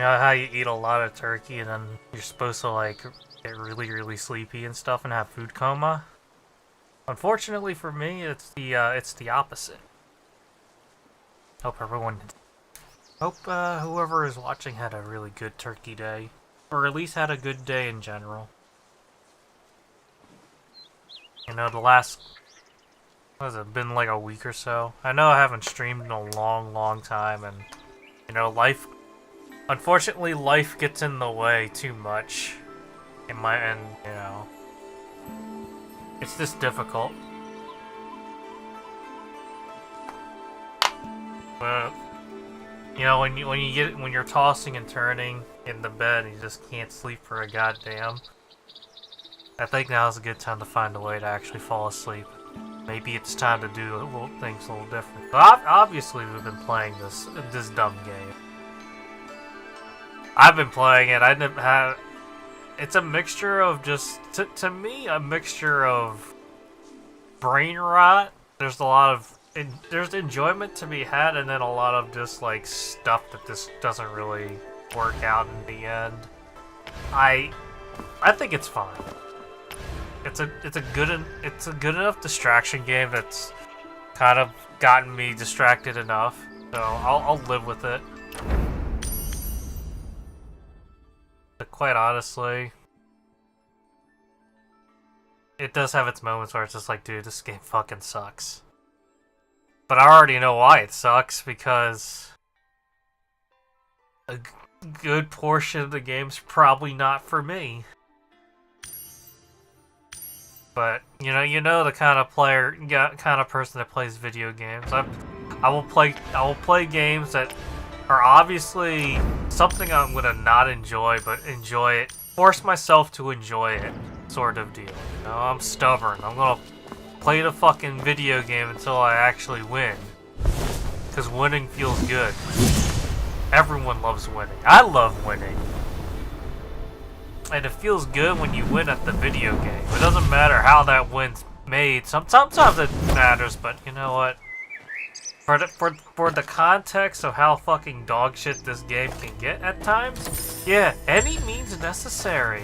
know how you eat a lot of turkey and then you're supposed to like get really, really sleepy and stuff and have food coma? Unfortunately for me, it's the opposite. Hope whoever is watching had a really good turkey day, or at least had a good day in general. You know, the last, what has it been, like a week or so? I know I haven't streamed in a long, long time, and you know, unfortunately, life gets in the way too much. You know, it's just difficult. But you know, when you're tossing and turning in the bed and you just can't sleep for a goddamn, I think now's a good time to find a way to actually fall asleep. Maybe it's time to do things a little different. But obviously, we've been playing this dumb game. I've been playing it. It's a mixture of just, to me, a mixture of brain rot. There's a lot of there's enjoyment to be had, and then a lot of just like stuff that just doesn't really work out in the end. I think it's fine. It's a good enough distraction game that's kind of gotten me distracted enough, so I'll live with it. But quite honestly, it does have its moments where it's just like, dude, this game fucking sucks. But I already know why it sucks, because a good portion of the game's probably not for me. But you know the kind of person that plays video games. I will play games that are obviously something I'm gonna not enjoy, but enjoy it. Force myself to enjoy it, sort of deal. You know, I'm stubborn. I'm gonna play the fucking video game until I actually win. Because winning feels good. Everyone loves winning. I love winning. And it feels good when you win at the video game. It doesn't matter how that win's made. Sometimes it matters, but you know what? For the context of how fucking dog shit this game can get at times, yeah, any means necessary.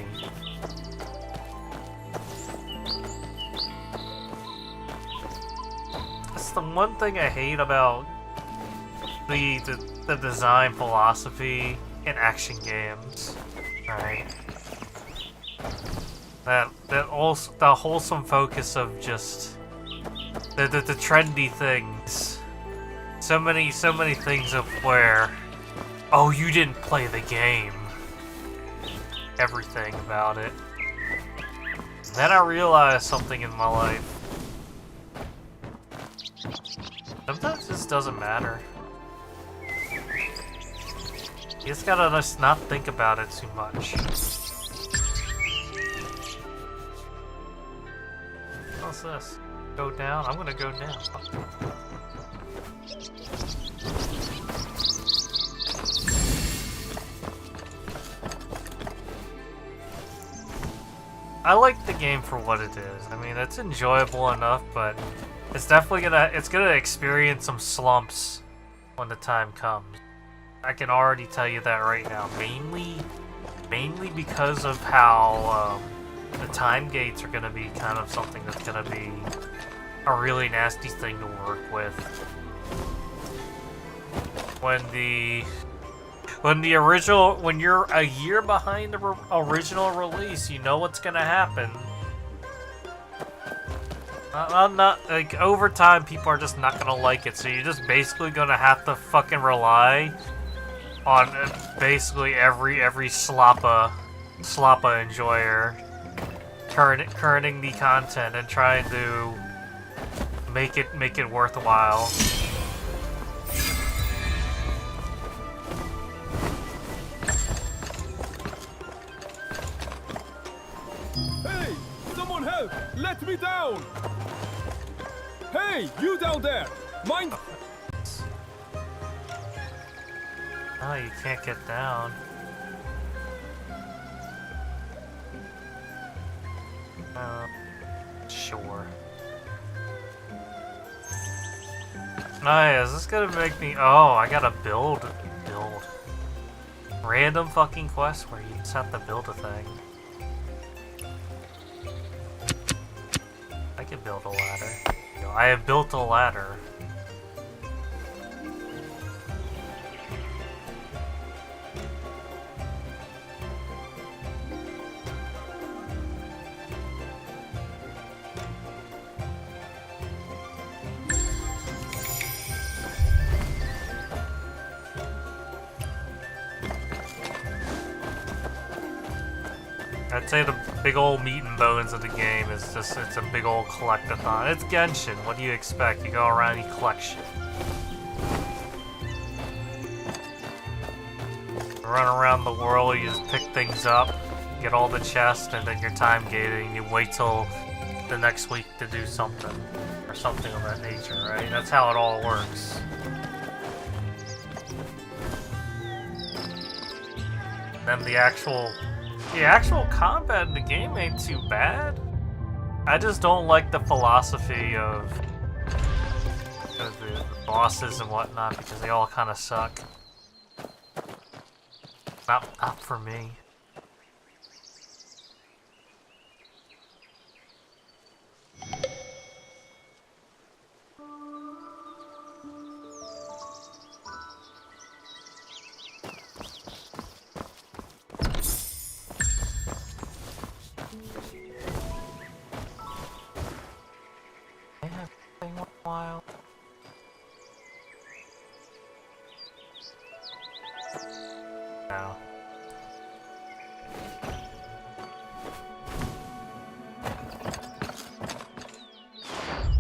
That's the one thing I hate about the design philosophy in action games, right? The wholesome focus of just the trendy things. So many things of where, oh, you didn't play the game. Everything about it. Then I realized something in my life. Sometimes this doesn't matter. You just gotta just not think about it too much. What's this? Go down? I'm gonna go down. I like the game for what it is. I mean, it's enjoyable enough, but it's definitely gonna experience some slumps when the time comes. I can already tell you that right now. Mainly because of how the time gates are gonna be kind of something that's gonna be a really nasty thing to work with. When you're a year behind the original release, you know what's gonna happen. I'm not, like, over time, people are just not gonna like it, so you're just basically gonna have to fucking rely on basically every slappa enjoyer turning the content and trying to make it worthwhile. Hey! Someone help! Let me down! Hey! You down there! Mind... Oh, you can't get down. Sure. Oh yeah, is this gonna make me... Oh, I gotta build. random fucking quest where you just have to build a thing. I can build a ladder. I have built a ladder. I'd say the big old meat and bones of the game is just, it's a big old collectathon. It's Genshin, what do you expect? You go around and you collect shit. Run around the world, you just pick things up, get all the chests, and then you're time gated, and you wait till the next week to do something. Or something of that nature, right? That's how it all works. Then the actual combat in the game ain't too bad. I just don't like the philosophy of the bosses and whatnot because they all kind of suck. Not for me. While. No.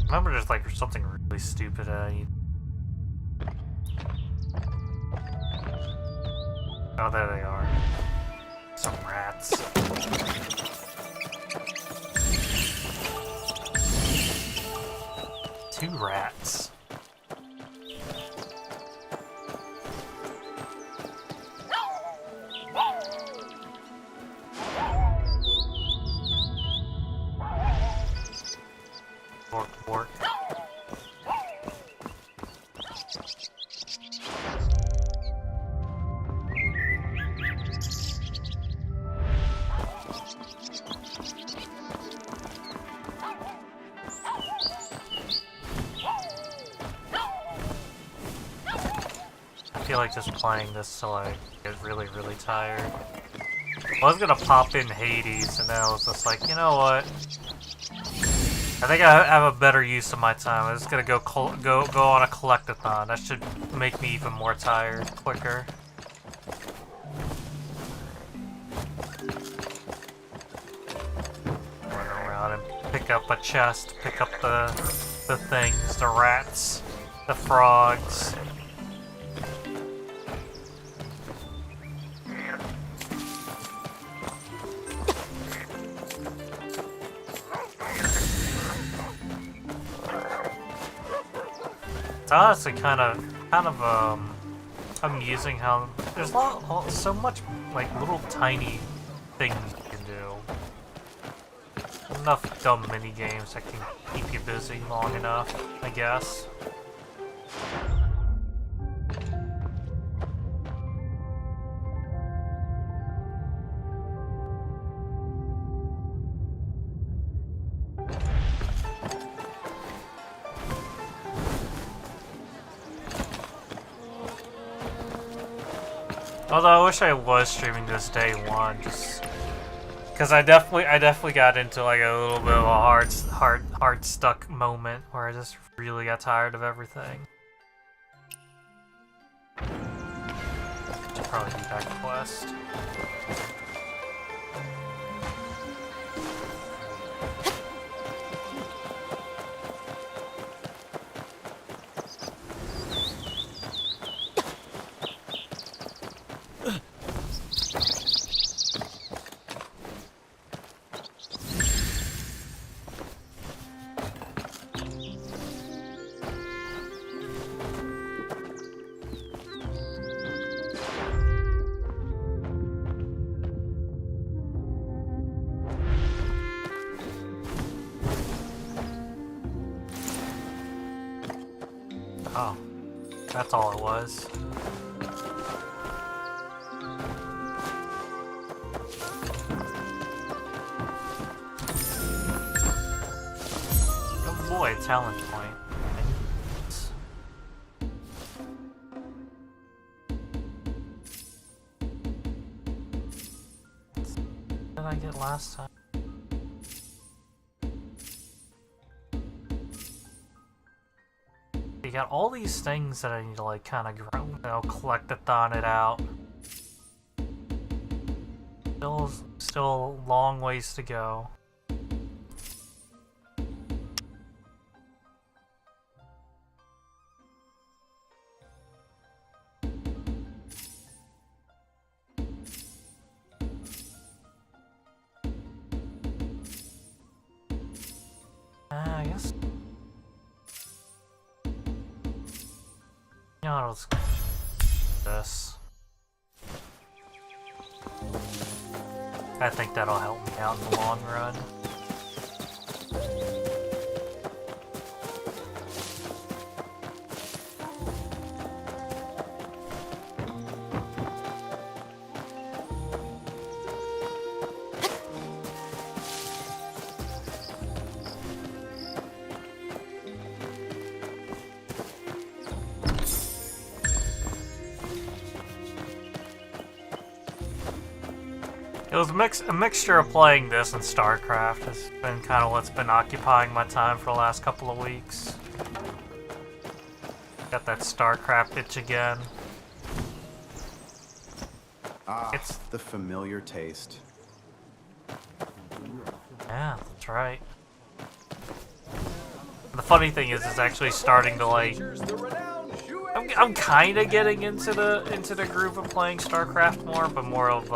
Remember, there's like something really stupid I need. Oh, there they are. Some rats. Two rats. Bork, bork. I feel like just playing this till I get really, really tired. I was gonna pop in Hades, and then I was just like, you know what? I think I have a better use of my time. I'm just gonna go on a collectathon. That should make me even more tired quicker. Run around and pick up a chest, pick up the things, the rats, the frogs. It's honestly kind of amusing how there's so much like little tiny things you can do. Enough dumb mini games that can keep you busy long enough, I guess. Although I wish I was streaming this day one, just because I definitely got into like a little bit of a hard stuck moment where I just really got tired of everything. Should probably do that quest. Oh, that's all it was. Oh boy, talent point. What did I get last time? You got all these things that I need to like kind of grow, you know, collect-a-thon it out. Still a long ways to go. I guess. You know, let's this. I think that'll help me out in the long run. It was a mixture of playing this and StarCraft has been kind of what's been occupying my time for the last couple of weeks. Got that StarCraft itch again. Ah, it's the familiar taste. Yeah, that's right. The funny thing is, it's actually starting to like. I'm kind of getting into the groove of playing StarCraft more, but more of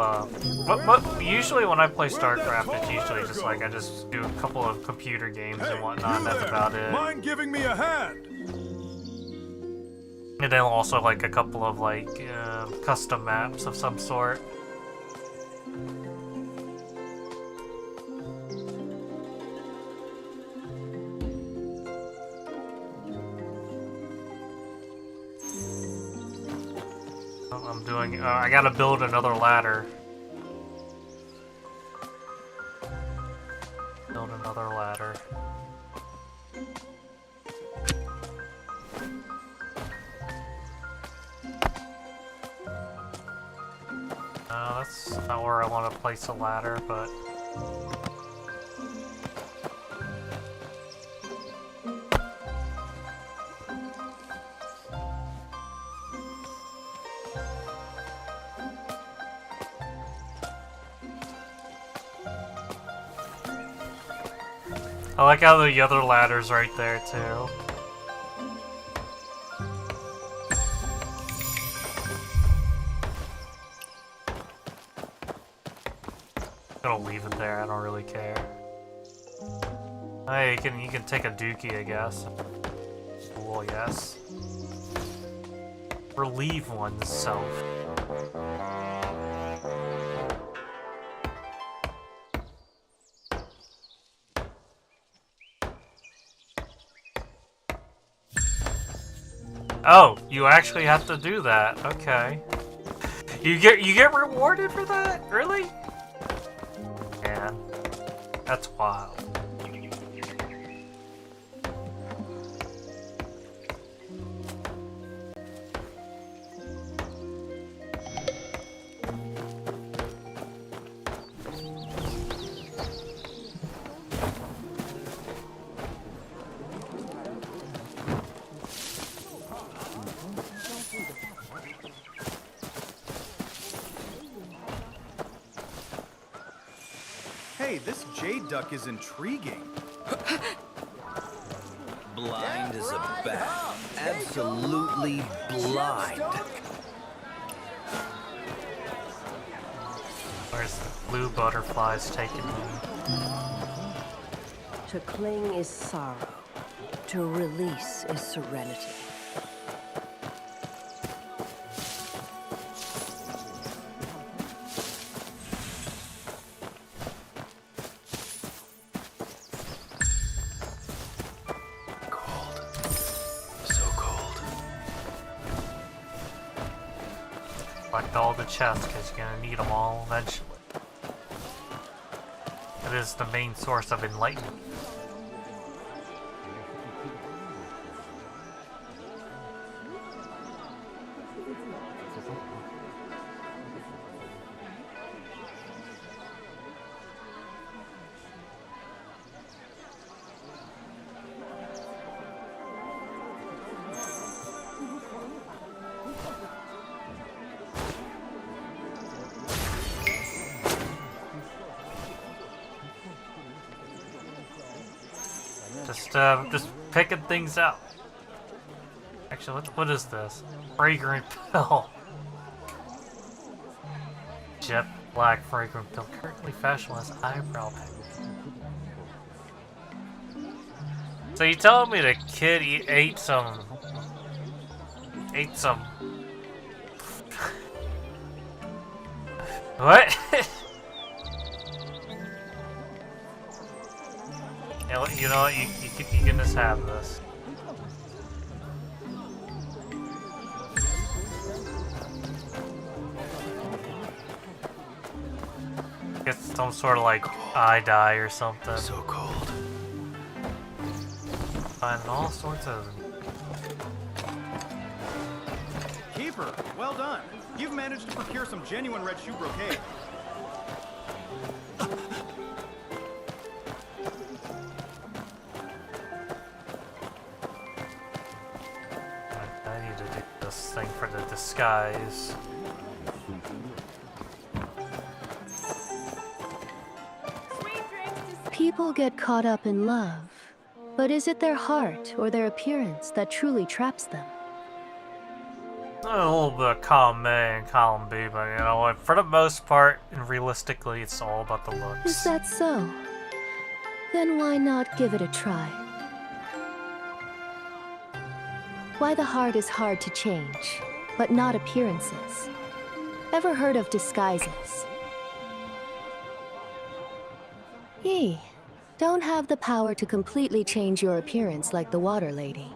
usually when I play StarCraft, it's usually just like I just do a couple of computer games and whatnot. And that's about it. Mind giving me a hand? And then also like a couple of like custom maps of some sort. I'm doing. I gotta build another ladder. Build another ladder. That's not where I want to place a ladder, but. I like how the other ladder's right there, too. Gonna leave it there, I don't really care. Hey, you can take a dookie, I guess. Cool, yes. Relieve oneself. Oh, you actually have to do that. Okay. You get rewarded for that? Really? Man, that's wild. Hey, this jade duck is intriguing. Blind as a bat. Absolutely blind. Where's the blue butterflies taking me? To cling is sorrow. To release is serenity. Collect all the chests, because you're gonna need them all eventually. what is the main source of enlightenment? Just picking things out. Actually, what is this? Fragrant pill. Jet black fragrant pill, currently fashionable as eyebrow paint. So you telling me the kid ate some? What? You know what? You can just have this. Get some sort of like eye dye or something. So cold. Finding all sorts of. Keeper, well done. You've managed to procure some genuine red shoe brocade. I need to do this thing for the disguise. People get caught up in love, but is it their heart or their appearance that truly traps them? A little bit of column A and column B, but you know what? For the most part, and realistically, it's all about the looks. Is that so? Then why not give it a try? Why the heart is hard to change, but not appearances. Ever heard of disguises? Don't have the power to completely change your appearance like the Water Lady.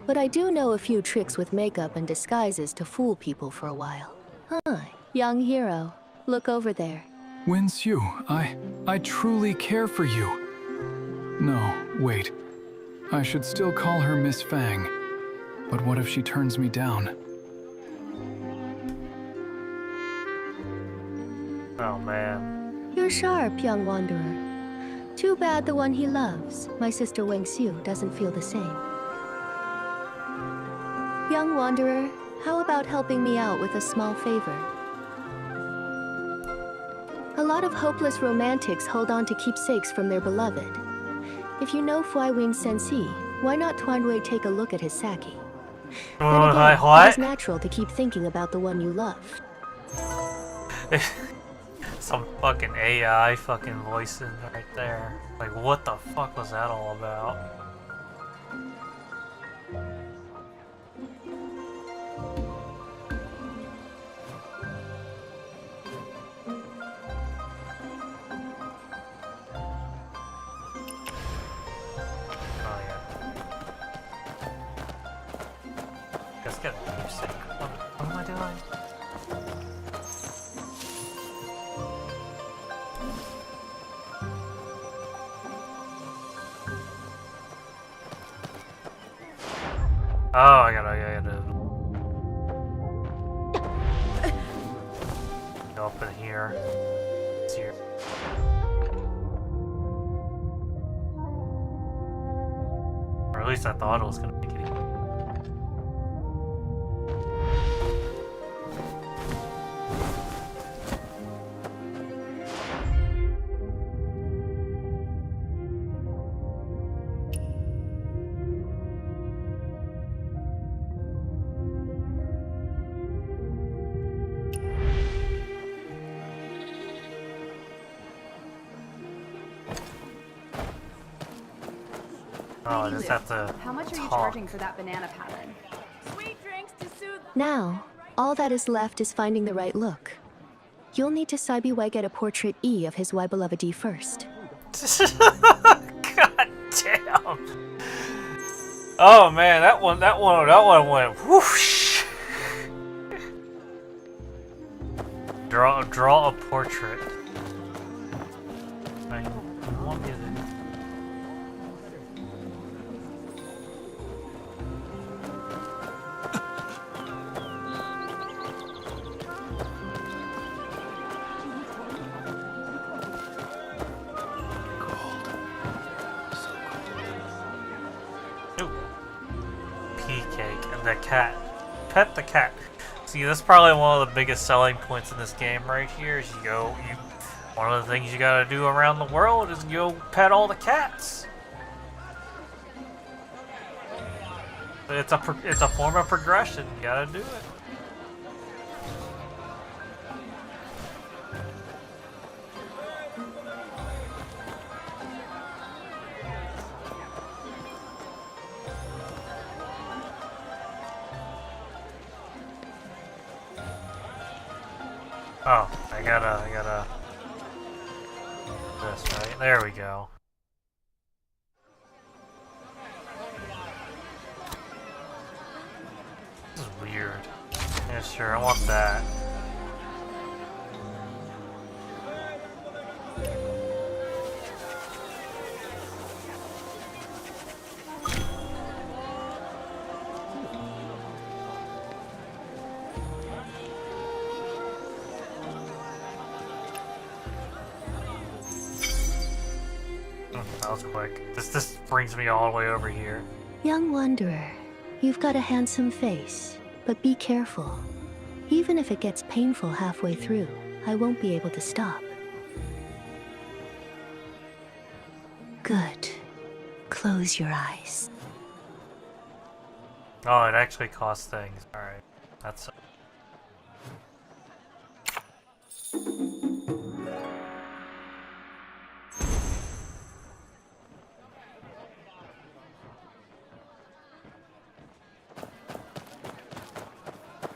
But I do know a few tricks with makeup and disguises to fool people for a while. Hi, young hero. Look over there. Wen Xiu, I truly care for you. No, wait. I should still call her Miss Fang. But what if she turns me down? Oh man. You're sharp, young wanderer. Too bad the one he loves, my sister Wang Xiu, doesn't feel the same. Young wanderer, how about helping me out with a small favor? A lot of hopeless romantics hold on to keepsakes from their beloved. If you know Fuaiwing Sensi, why not Tuanwei take a look at his sake? Then again, What? it's natural to keep thinking about the one you love. Some fucking AI fucking voicing right there. Like, what the fuck was that all about? Oh yeah. Let's get a music. What am I doing? Oh, I gotta go up in here. It's here. Or at least I thought it was gonna make it easy. Oh, I just have to How much are you talk. charging for that banana pattern? Sweet drinks to soothe. Now, all that is left is finding the right look. You'll need to Saibi get a portrait E of his beloved D first. God damn! Oh man, that one went whoosh. Draw a portrait. Right. I want you to. Ooh. Pea cake and the cat. Pet the cat. See, that's probably one of the biggest selling points in this game right here. Is one of the things you gotta do around the world is go pet all the cats. It's a form of progression. You gotta do it. Oh, I gotta. This, right? There we go. This is weird. Yeah, sure, I want that. That was quick. This brings me all the way over here. Young wanderer, you've got a handsome face, but be careful. Even if it gets painful halfway through, I won't be able to stop. Good. Close your eyes. Oh, it actually costs things. Alright. That's...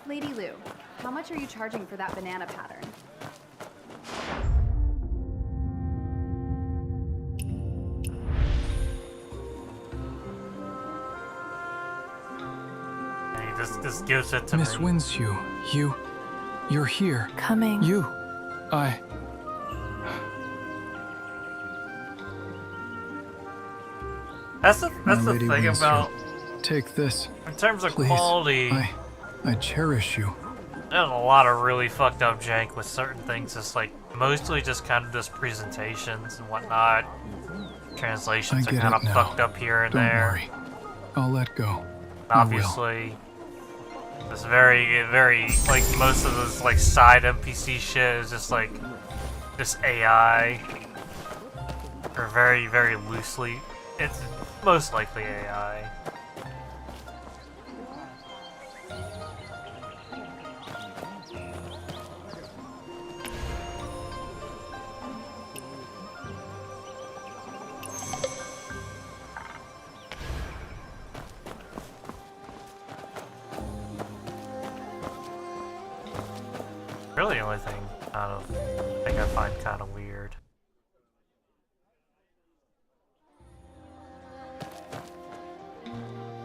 Lady Lou, how much are you charging for that banana pattern? Hey, this gives it to me. Miss Winsue, you're here. Coming. That's the My thing Lady Winsue, about... Take this. In terms of Please. quality... I cherish you. There's a lot of really fucked up jank with certain things. It's like mostly just kind of just presentations and whatnot. Translations I are get kind it of now. fucked up here and Don't there. worry. I'll let go. I will. Obviously, it's very like most of this like side NPC shit is just like just AI or very loosely. It's most likely AI. Really, the only thing I find kind of weird.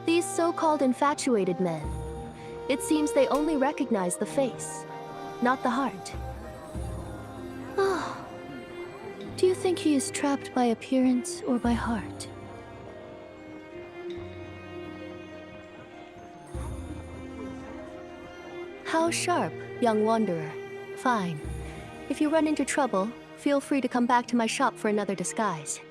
These so-called infatuated men. It seems they only recognize the face, not the heart. Oh. Do you think he is trapped by appearance or by heart? How sharp, young wanderer. Fine. If you run into trouble, feel free to come back to my shop for another disguise.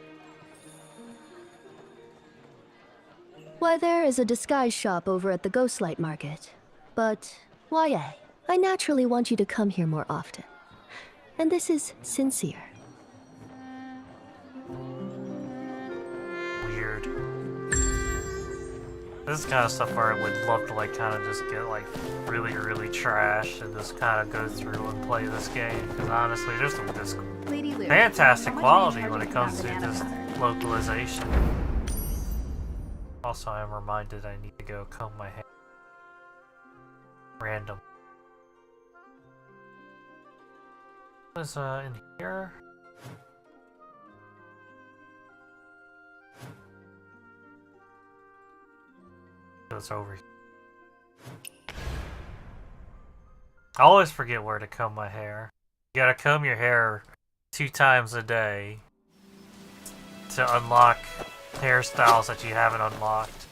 Why, there is a disguise shop over at the Ghostlight Market. But, YA, I naturally want you to come here more often. And this is sincere. Weird. This is kind of stuff where I would love to like kind of just get like really trash and just kind of go through and play this game. Because honestly, there's some just Lady Lou, fantastic how much are you quality charging when it for comes that to banana just pattern? localization. Also, I am reminded I need to go comb my hair. Random. What is in here? It's over here. I always forget where to comb my hair. You gotta comb your hair 2 times a day. to unlock hairstyles that you haven't unlocked.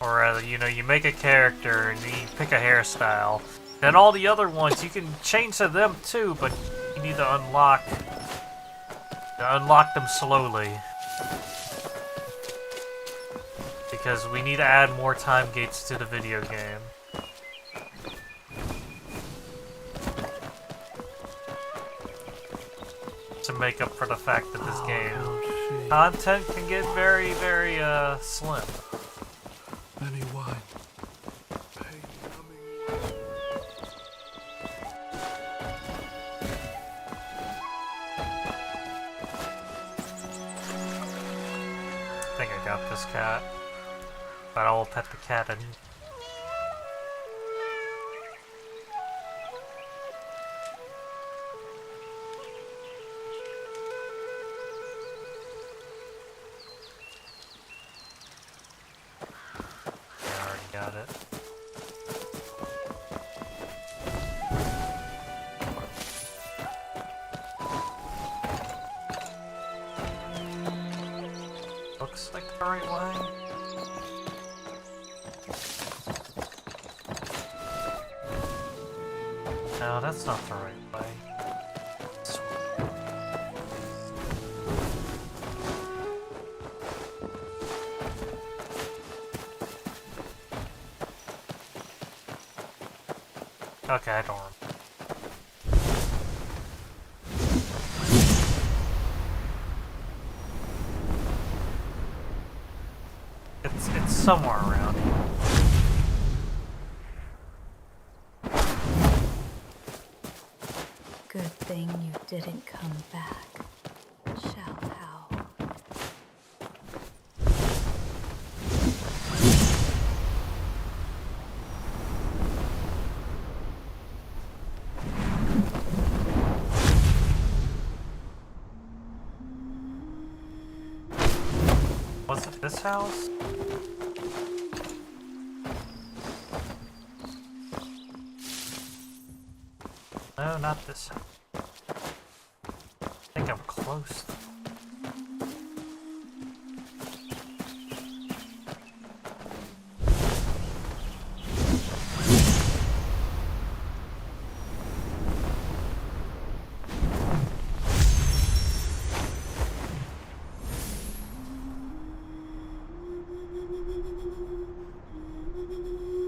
Or, you know, you make a character and you pick a hairstyle. Then all the other ones, you can change to them too, but you need to unlock them slowly. Because we need to add more time gates to the video game. To make up for the fact that this game content can get very, very slim. I think I got this cat, but I will pet the cat and got it. Looks like the right way. No, that's not the right way. Okay, I don't remember. It's somewhere around here. Good thing you didn't come back, Xiao Hao. Was it this house? No, not this house. I think I'm close.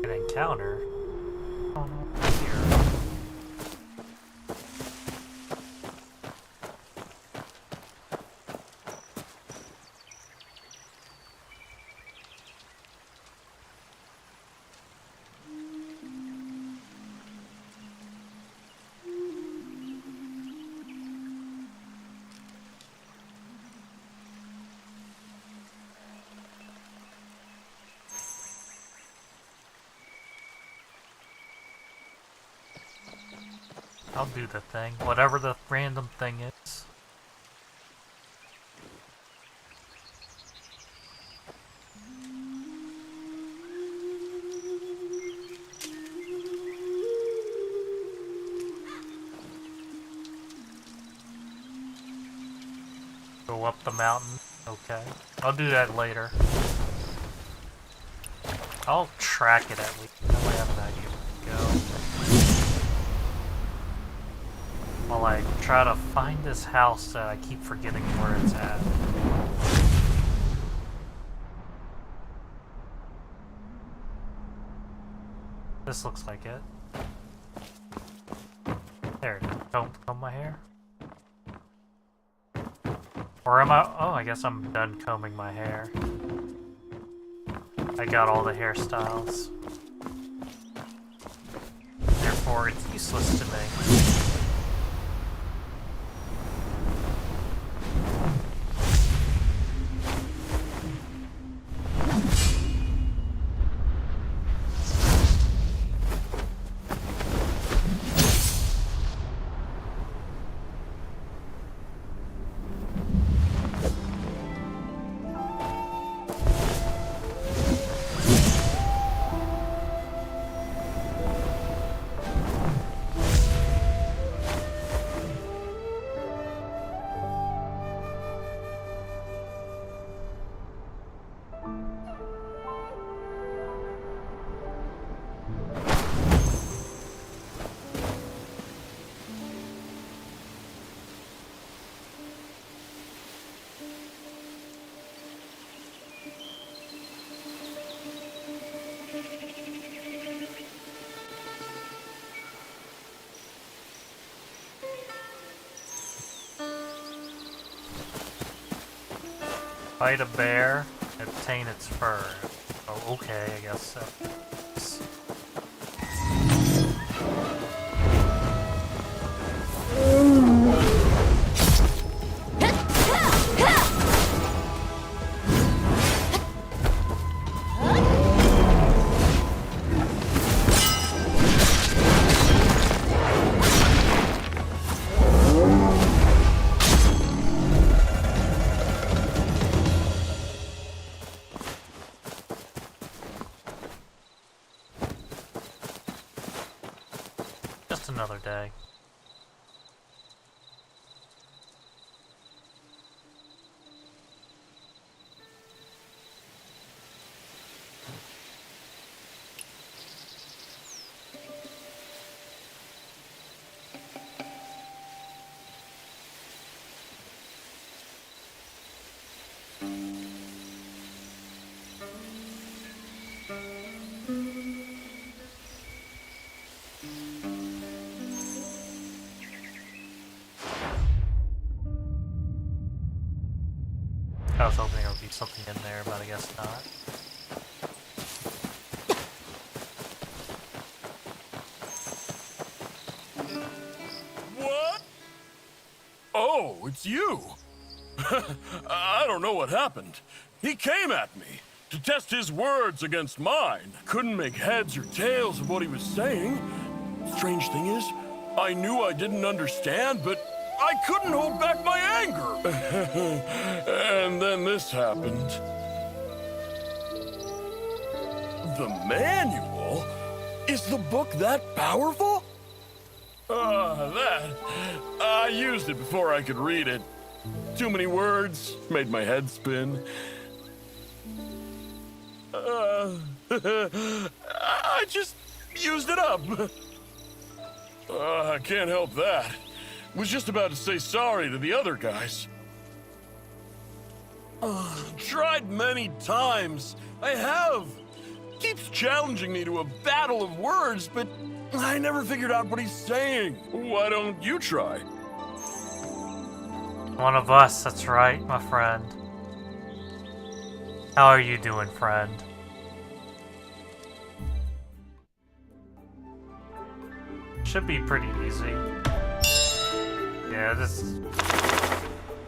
An encounter? Oh no, here. I'll do the thing, whatever the random thing is. Go up the mountain. Okay. I'll do that later. I'll track it at least. That way I have an idea where to go. While I try to find this house that I keep forgetting where it's at. This looks like it. There it is. Comb my hair. Or am I? Oh, I guess I'm done combing my hair. I got all the hairstyles. Therefore, it's useless to me. Fight a bear, obtain its fur. Oh, okay, I guess so. Just another day. I was hoping there would be something in there, but I guess not. What? Oh, it's you. I don't know what happened. He came at me to test his words against mine. Couldn't make heads or tails of what he was saying. Strange thing is, I knew I didn't understand, but I couldn't hold back my anger. And then this happened. The manual? Is the book that powerful? I used it before I could read it. Too many words, made my head spin. I just used it up. I can't help that. Was just about to say sorry to the other guys. Tried many times. I have. Keeps challenging me to a battle of words, but I never figured out what he's saying. Why don't you try? One of us, that's right, my friend. How are you doing, friend? Should be pretty easy. Yeah, this...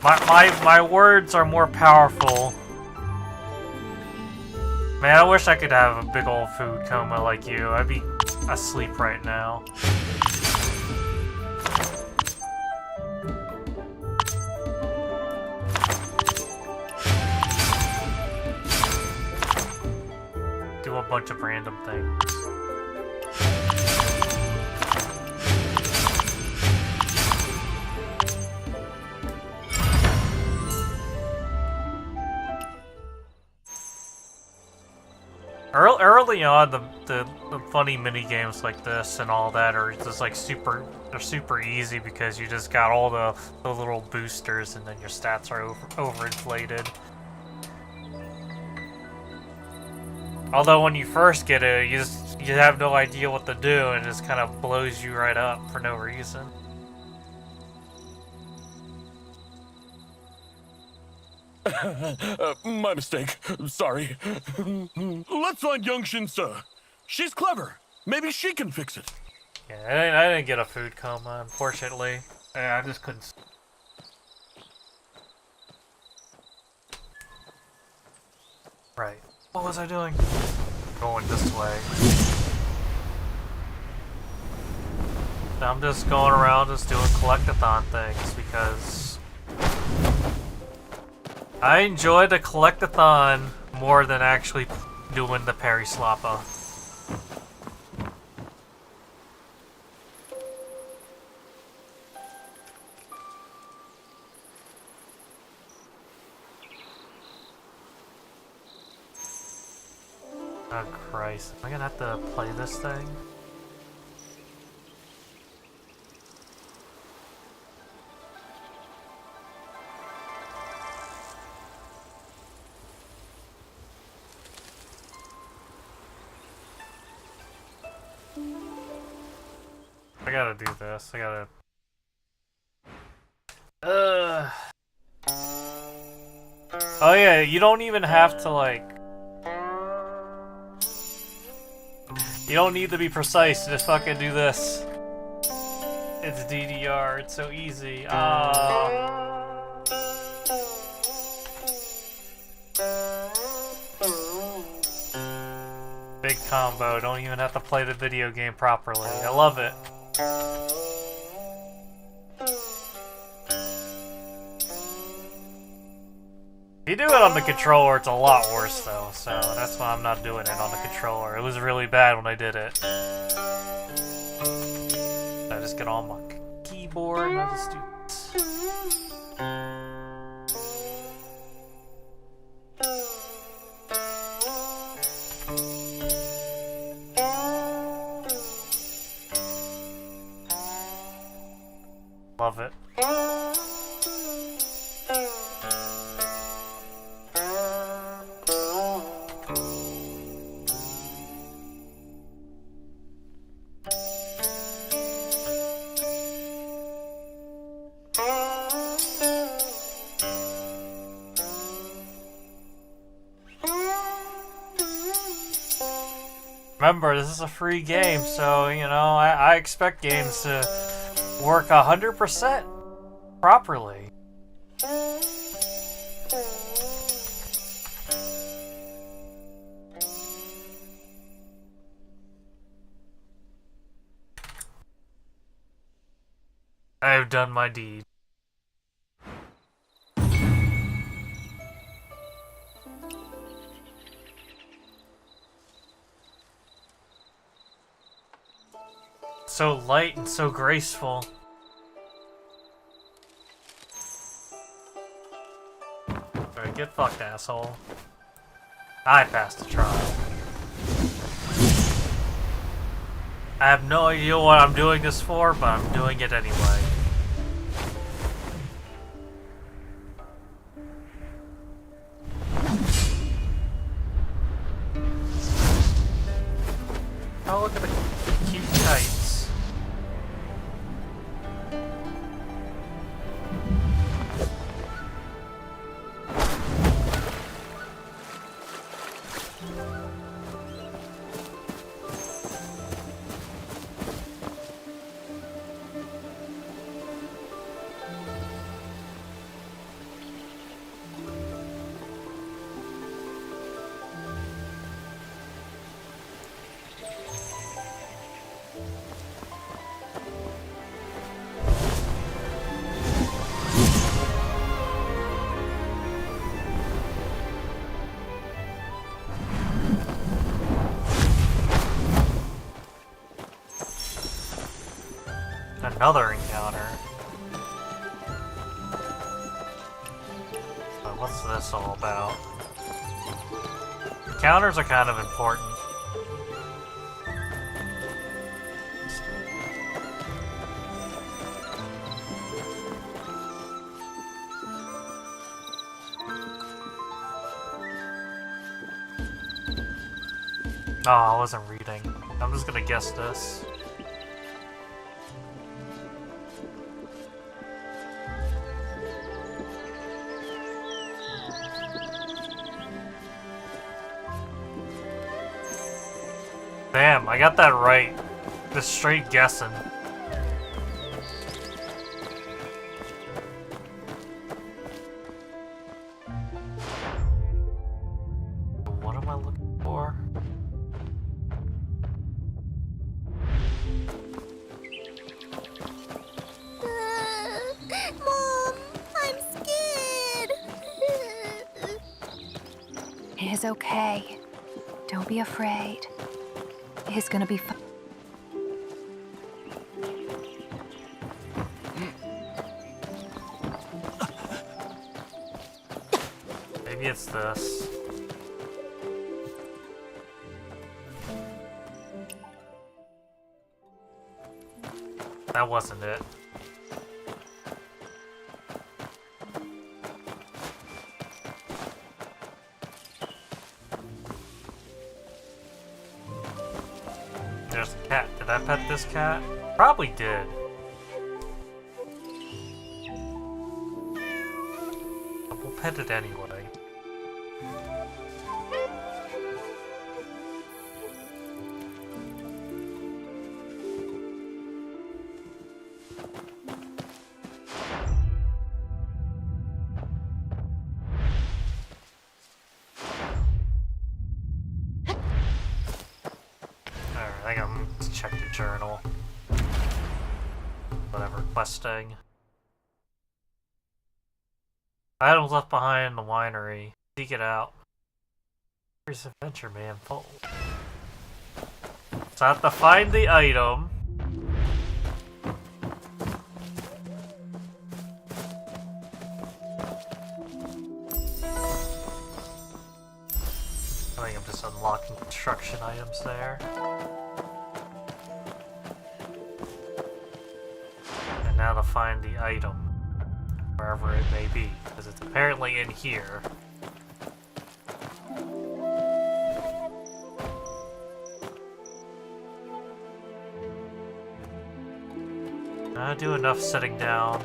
My words are more powerful. Man, I wish I could have a big old food coma like you. I'd be asleep right now. Do a bunch of random things. Early on, the funny mini games like this and all that are just like they're super easy because you just got all the little boosters and then your stats are overinflated. Although when you first get it, you have no idea what to do and it just kind of blows you right up for no reason. My mistake. Sorry. Let's find young Shinsa. She's clever. Maybe she can fix it. Yeah, I didn't get a food coma, unfortunately. Yeah, I just couldn't. Right. What was I doing? Going this way. I'm just going around just doing collectathon things because I enjoy the collectathon more than actually doing the Parry Slappa. Oh Christ, am I gonna have to play this thing? I gotta do this. I gotta... Oh yeah, you don't even have to like... You don't need to be precise, just fucking do this. It's DDR, it's so easy. Big combo, don't even have to play the video game properly. I love it. If you do it on the controller, it's a lot worse though, so that's why I'm not doing it on the controller. It was really bad when I did it. I just get on my keyboard and I just do Love it. Remember, this is a free game, so, you know, I expect games to work 100% properly. I have done my deed. So light and so graceful. Alright, get fucked, asshole. I passed the trial. I have no idea what I'm doing this for, but I'm doing it anyway. Oh, look at the cute kites. Another encounter. So what's this all about? Encounters are kind of important. Oh, I wasn't reading. I'm just gonna guess this. Damn, I got that right. Just straight guessing. What am I looking for? Mom, I'm scared. It is okay. Don't be afraid. It's gonna be fun. Maybe it's this. That wasn't it. There's a cat. Did I pet this cat? Probably did. But we'll pet it anyway. journal. Whatever, questing. Items left behind in the winery. Seek it out. Here's Adventure Man Fold. So I have to find the item. I think I'm just unlocking construction items there. And now to find the item, wherever it may be, because it's apparently in here. I do enough sitting down.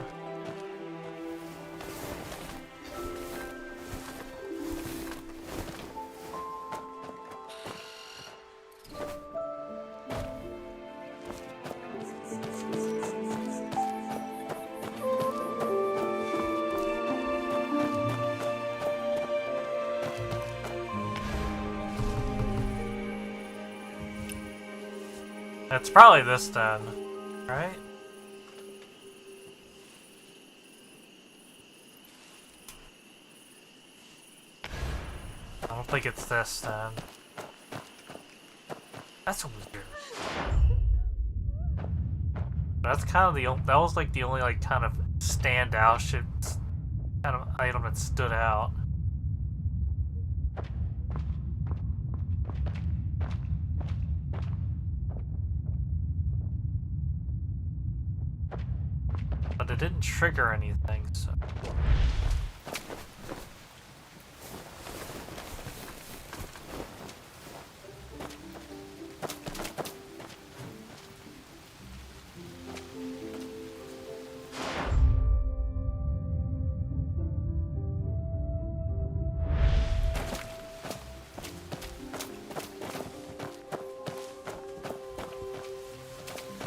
It's probably this then, right? I don't think it's this then. That's weird. That's kind of the that was like the only like kind of standout shit kind of item that stood out. But it didn't trigger anything, so.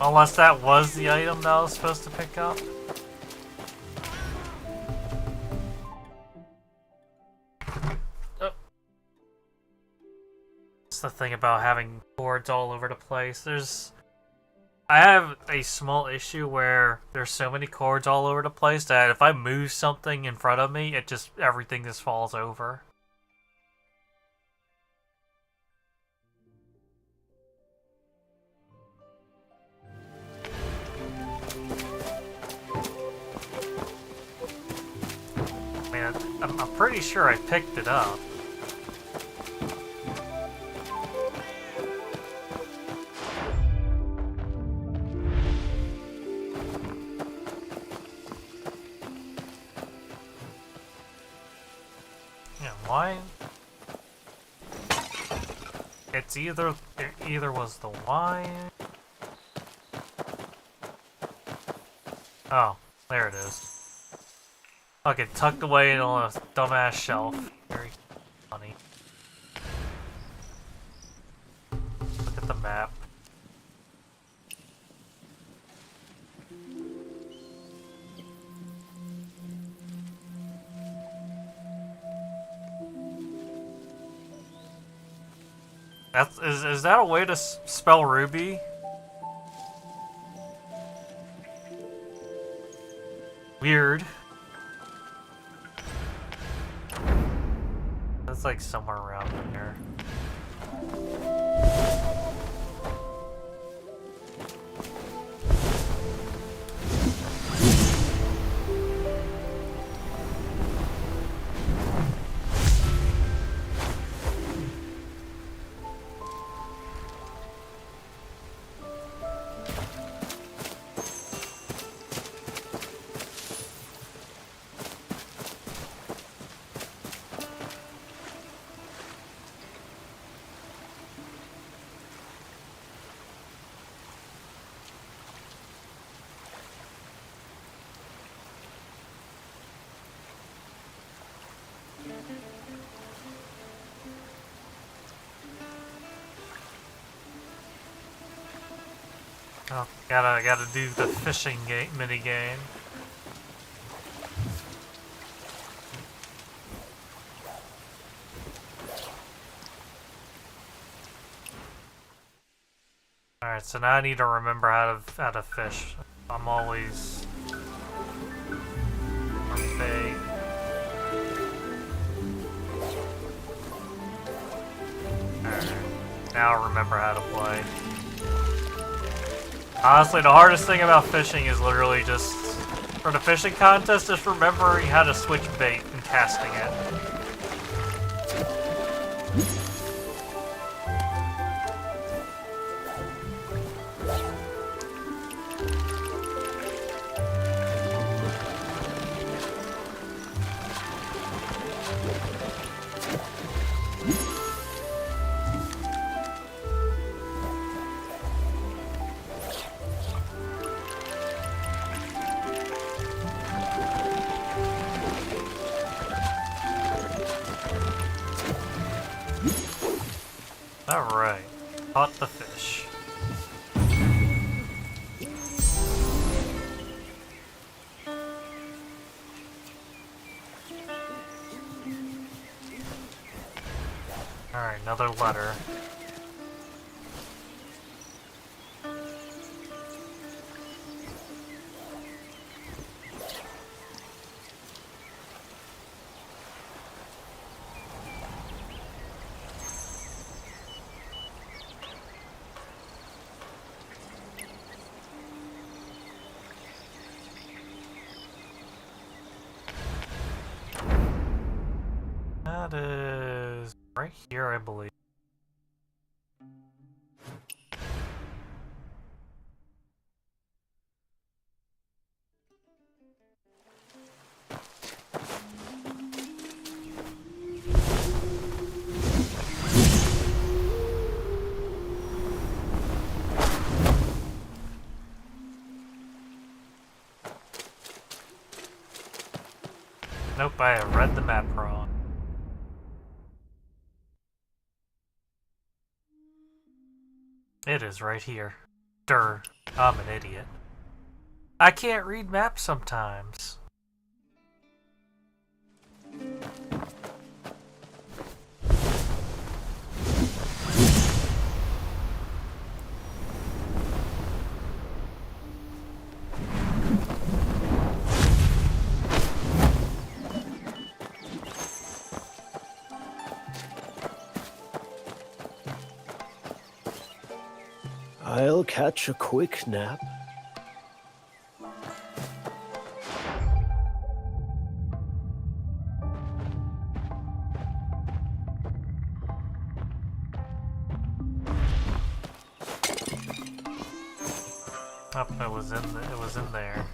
Unless that was the item that I was supposed to pick up. Oh. That's the thing about having boards all over the place. I have a small issue where there's so many cords all over the place that if I move something in front of me, everything just falls over. I'm pretty sure I picked it up. Yeah, why? It either was the wine. Oh, there it is. Okay, tucked away on a dumbass shelf. Very funny. Look at the map. Is that a way to spell Ruby? Weird. It's like somewhere around here. Oh, gotta do the fishing mini game. Alright, so now I need to remember how to fish. I'm always on bait. Alright, now I remember how to play. Honestly, the hardest thing about fishing is literally just, for the fishing contest, just remembering how to switch bait and casting it. Alright, caught the fish. Alright, another letter. That is right here, I believe. Nope, I have read the map wrong. It is right here. Durr, I'm an idiot. I can't read maps sometimes. I'll catch a quick nap. Oh, it was in there.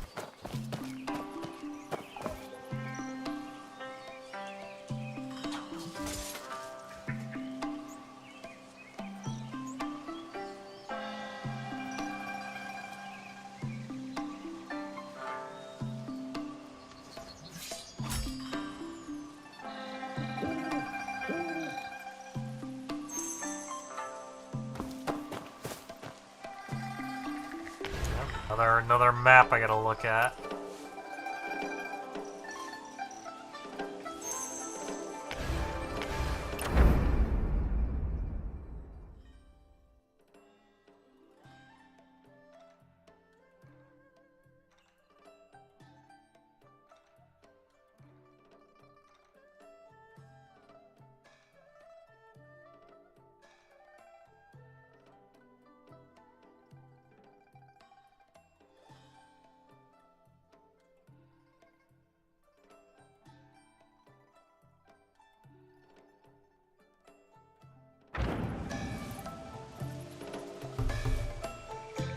Another map I gotta look at.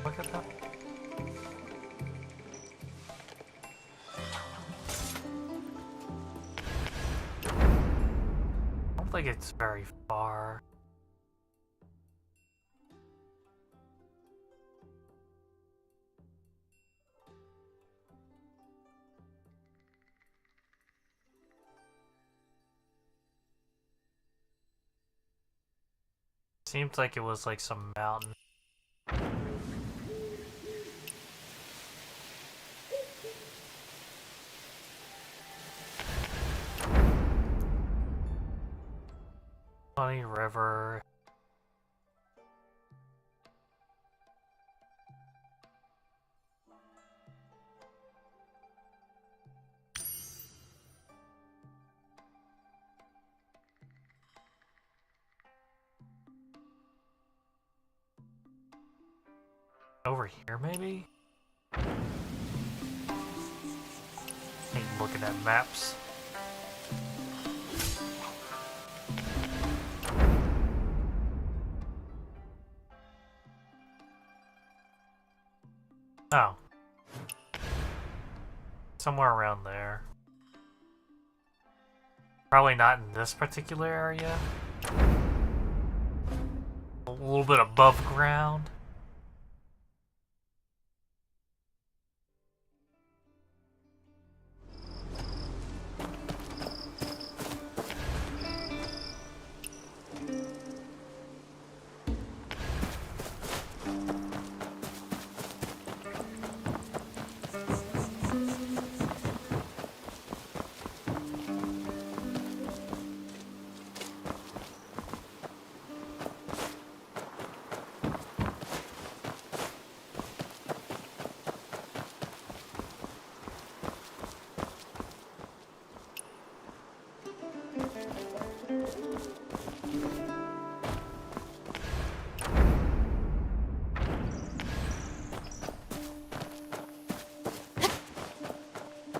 Look at that. I don't think it's very far. Seems like it was like some mountain. Funny river. Over here, maybe? Ain't looking at maps. Oh. Somewhere around there. Probably not in this particular area. A little bit above ground.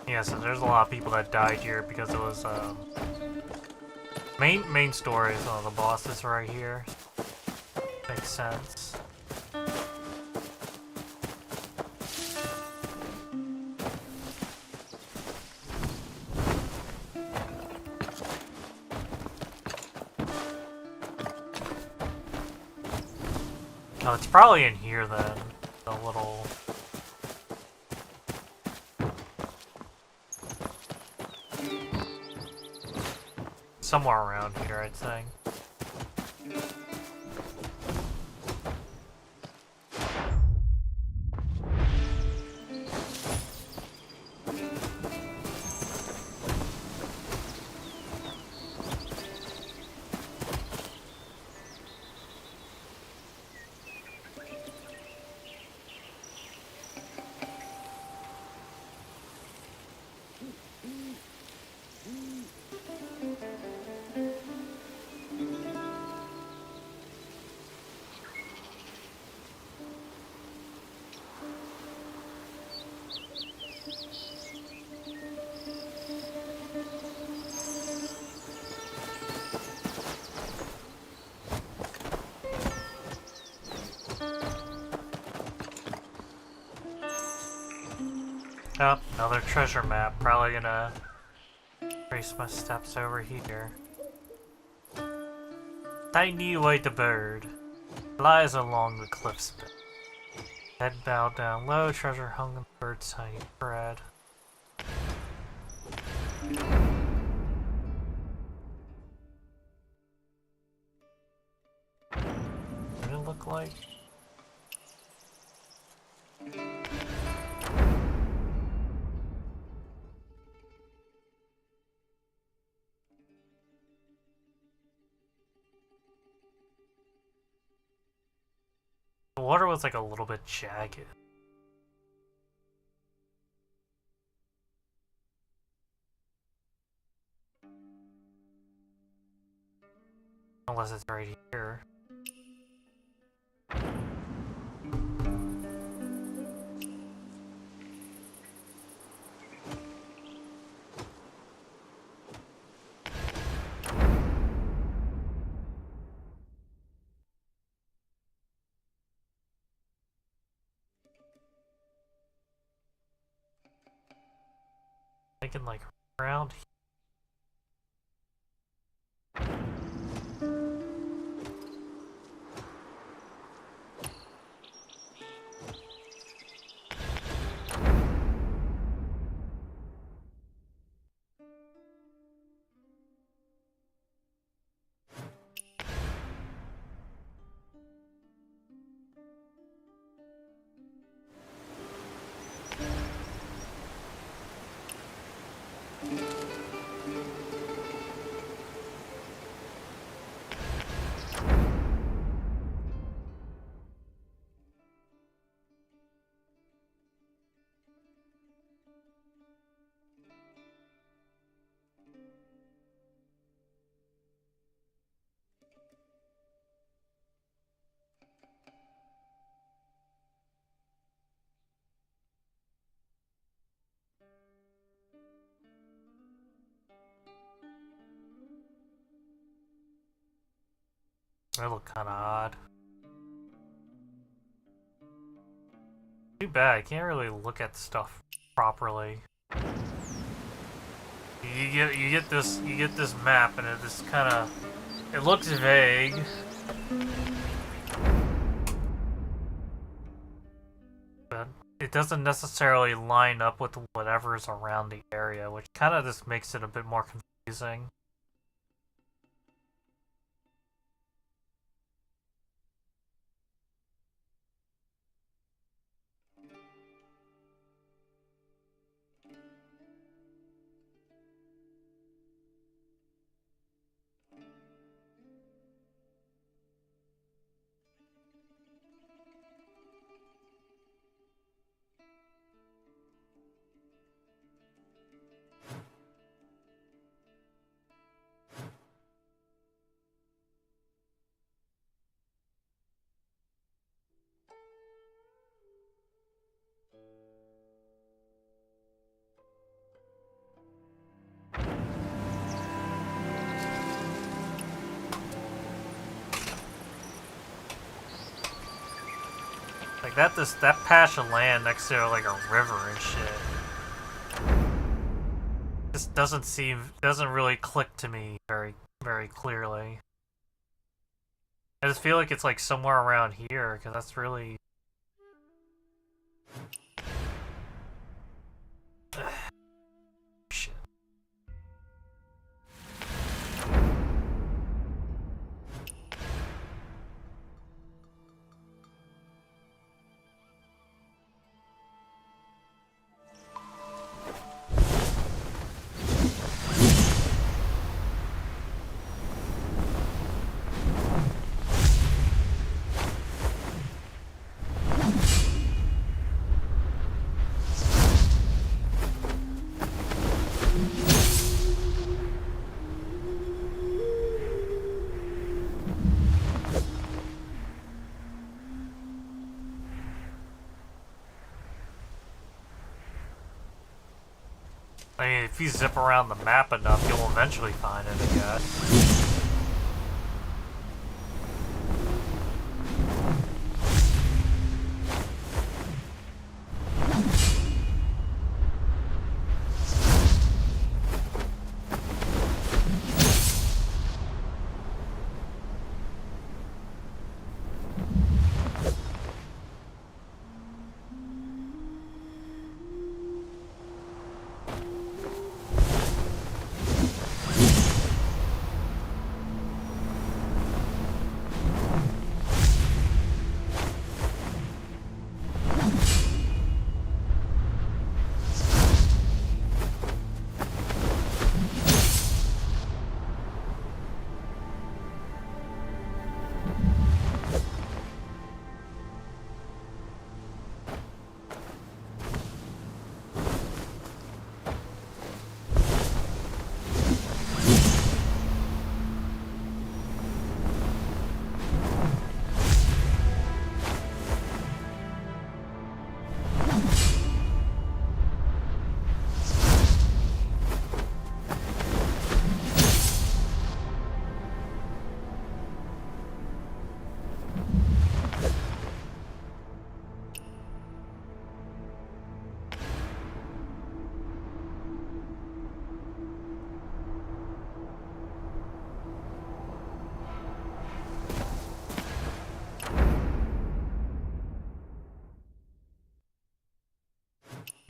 Yeah, so there's a lot of people that died here because it was main story is the bosses right here. Makes sense. Oh, it's probably in here then. The little. Somewhere around here, I'd think. Oh, another treasure map. Probably gonna trace my steps over here. Tiny white bird flies along the cliff's bed. Head bowed down low, treasure hung in the bird's tiny bread. What did it look like? The water was like a little bit jagged. Unless it's right here. Thinking like around here. They look kind of odd. Too bad, I can't really look at stuff properly. You get this map and it just kind of, it looks vague. But it doesn't necessarily line up with whatever's around the area, which kind of just makes it a bit more confusing. Like that patch of land next to like a river and shit. This doesn't really click to me very clearly. I just feel like it's like somewhere around here, because that's really... Shit. I mean, if you zip around the map enough, you'll eventually find it, I guess.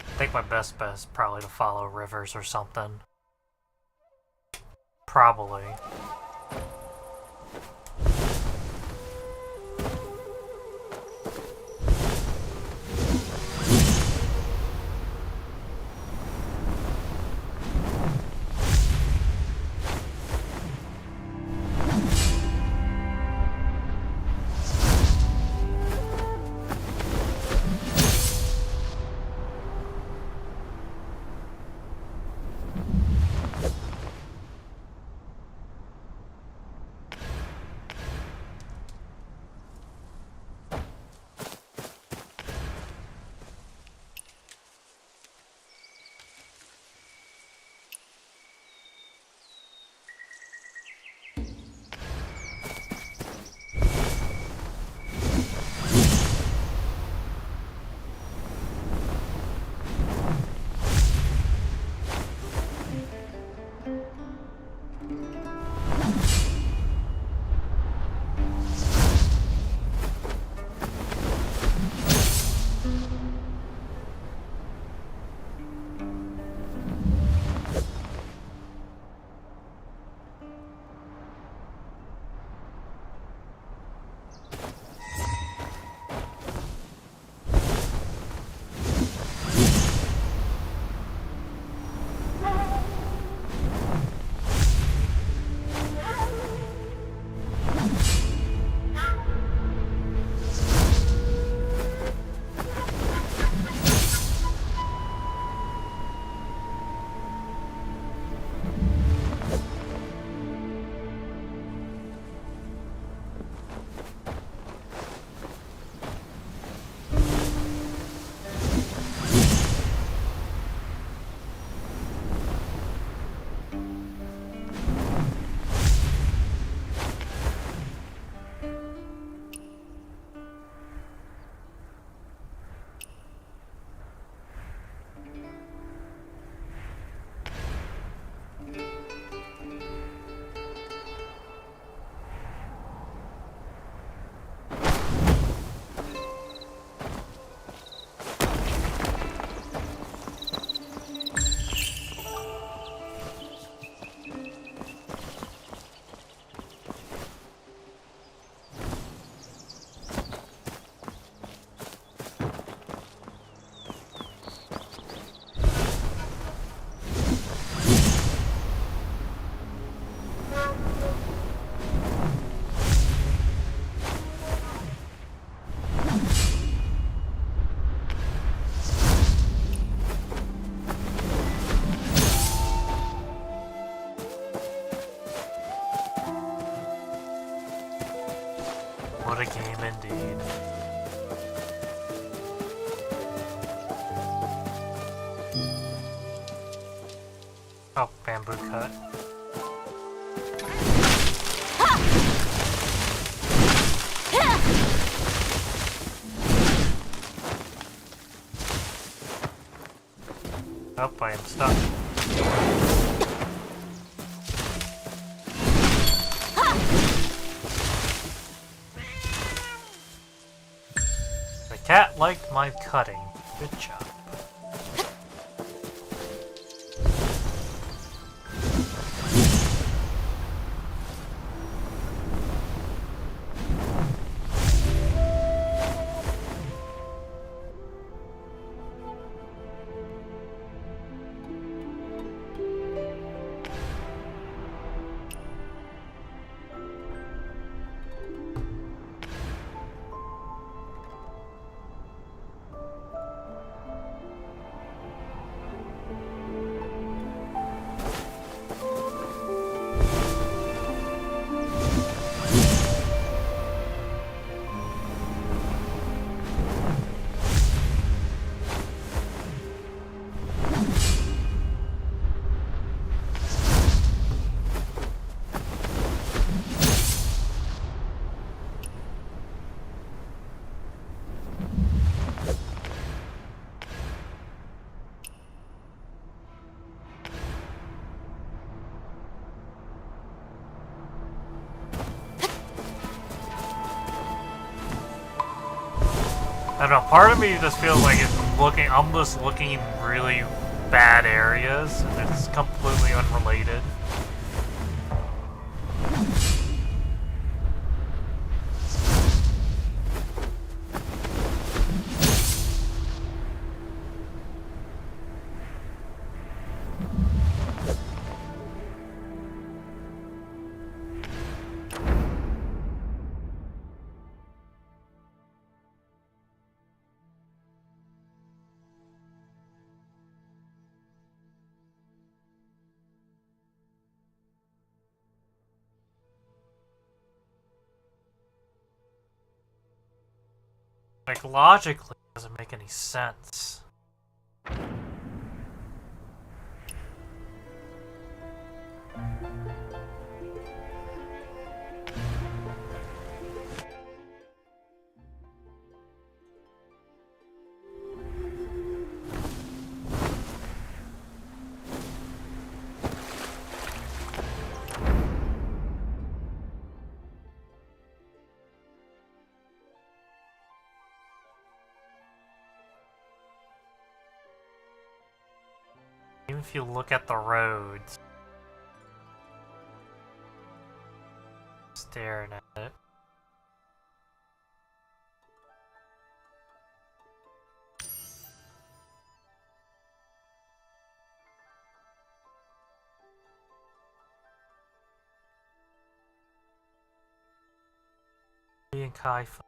I think my best bet is probably to follow rivers or something. Probably. a game indeed. Oh, bamboo cut. Oh, I am stuck. The cat liked my cutting. Good job. I don't know, part of me just feels like I'm just looking in really bad areas, and it's completely unrelated. Like, logically, it doesn't make any sense. Even if you look at the roads, staring at it. Being Kaifa.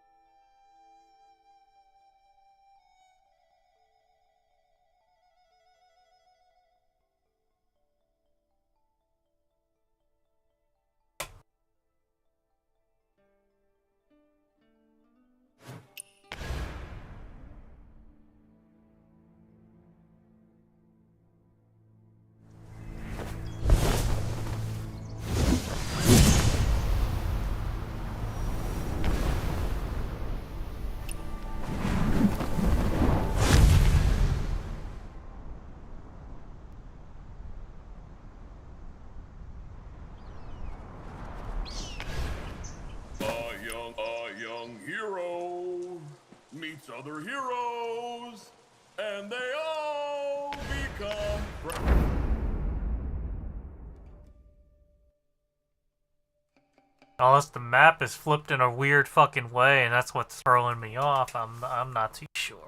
A young hero meets other heroes, and they all become friends. Unless the map is flipped in a weird fucking way, and that's what's throwing me off. I'm not too sure.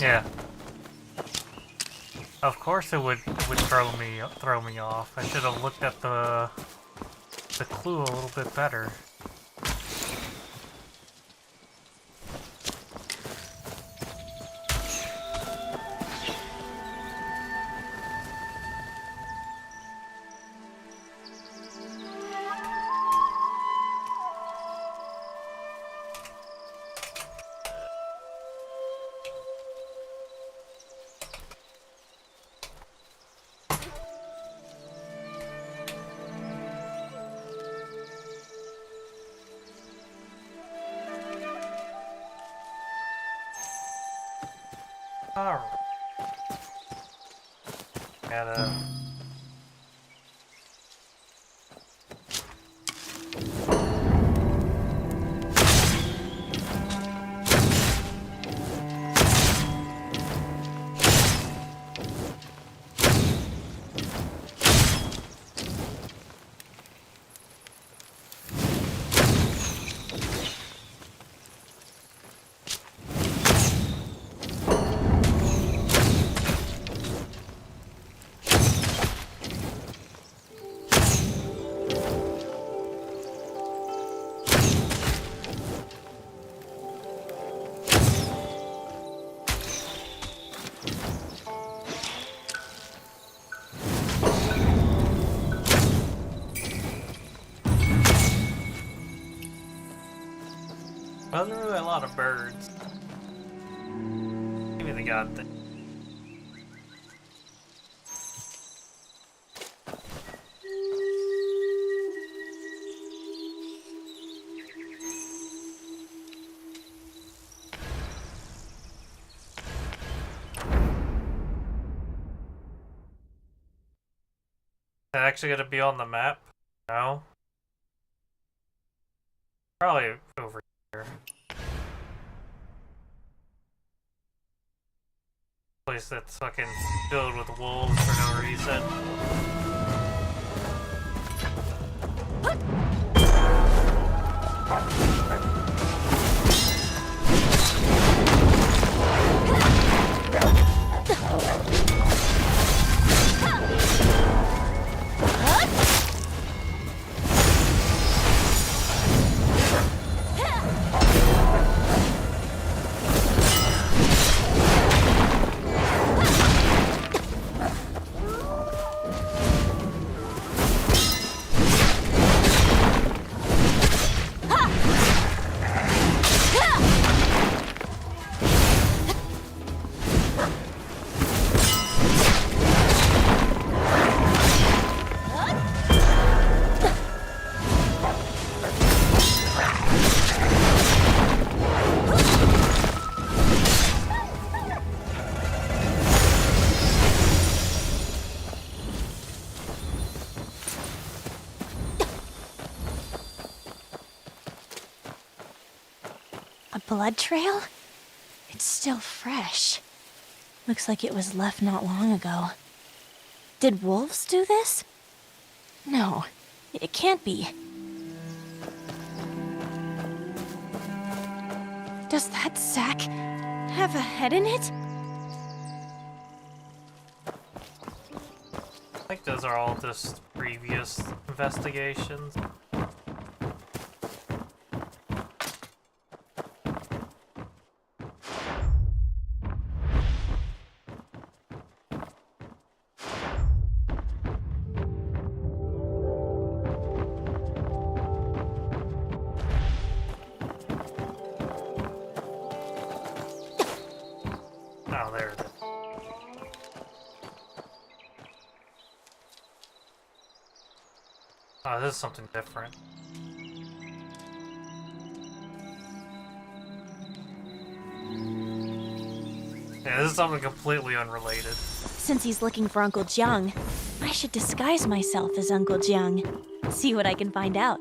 Yeah. Of course it would throw me off. I should have looked at the clue a little bit better. Alright. Gotta... Well, there are really a lot of birds. Maybe they got the... Is it actually gonna be on the map? No? Probably over here. Place that's fucking filled with wolves for no reason. A blood trail? It's still fresh. Looks like it was left not long ago. Did wolves do this? No, it can't be. Does that sack have a head in it? I think those are all just previous investigations. Oh, there it is. Oh, this is something different. Yeah, this is something completely unrelated. Since he's looking for Uncle Jiang, I should disguise myself as Uncle Jiang. See what I can find out.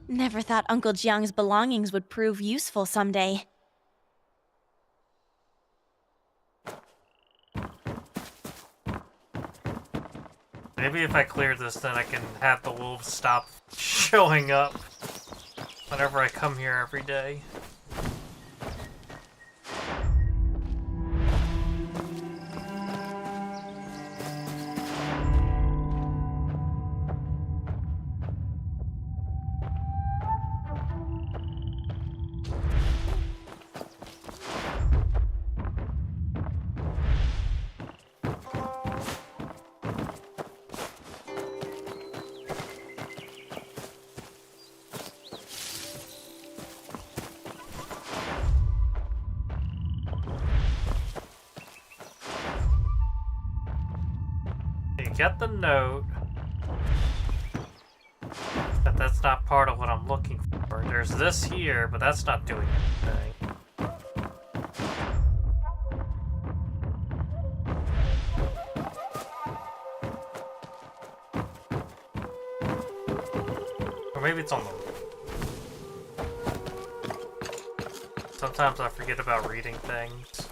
Never thought Uncle Jiang's belongings would prove useful someday. Maybe if I clear this, then I can have the wolves stop showing up whenever I come here every day. get the note. But that's not part of what I'm looking for. There's this here, but that's not doing anything. Or maybe it's on the... Sometimes I forget about reading things.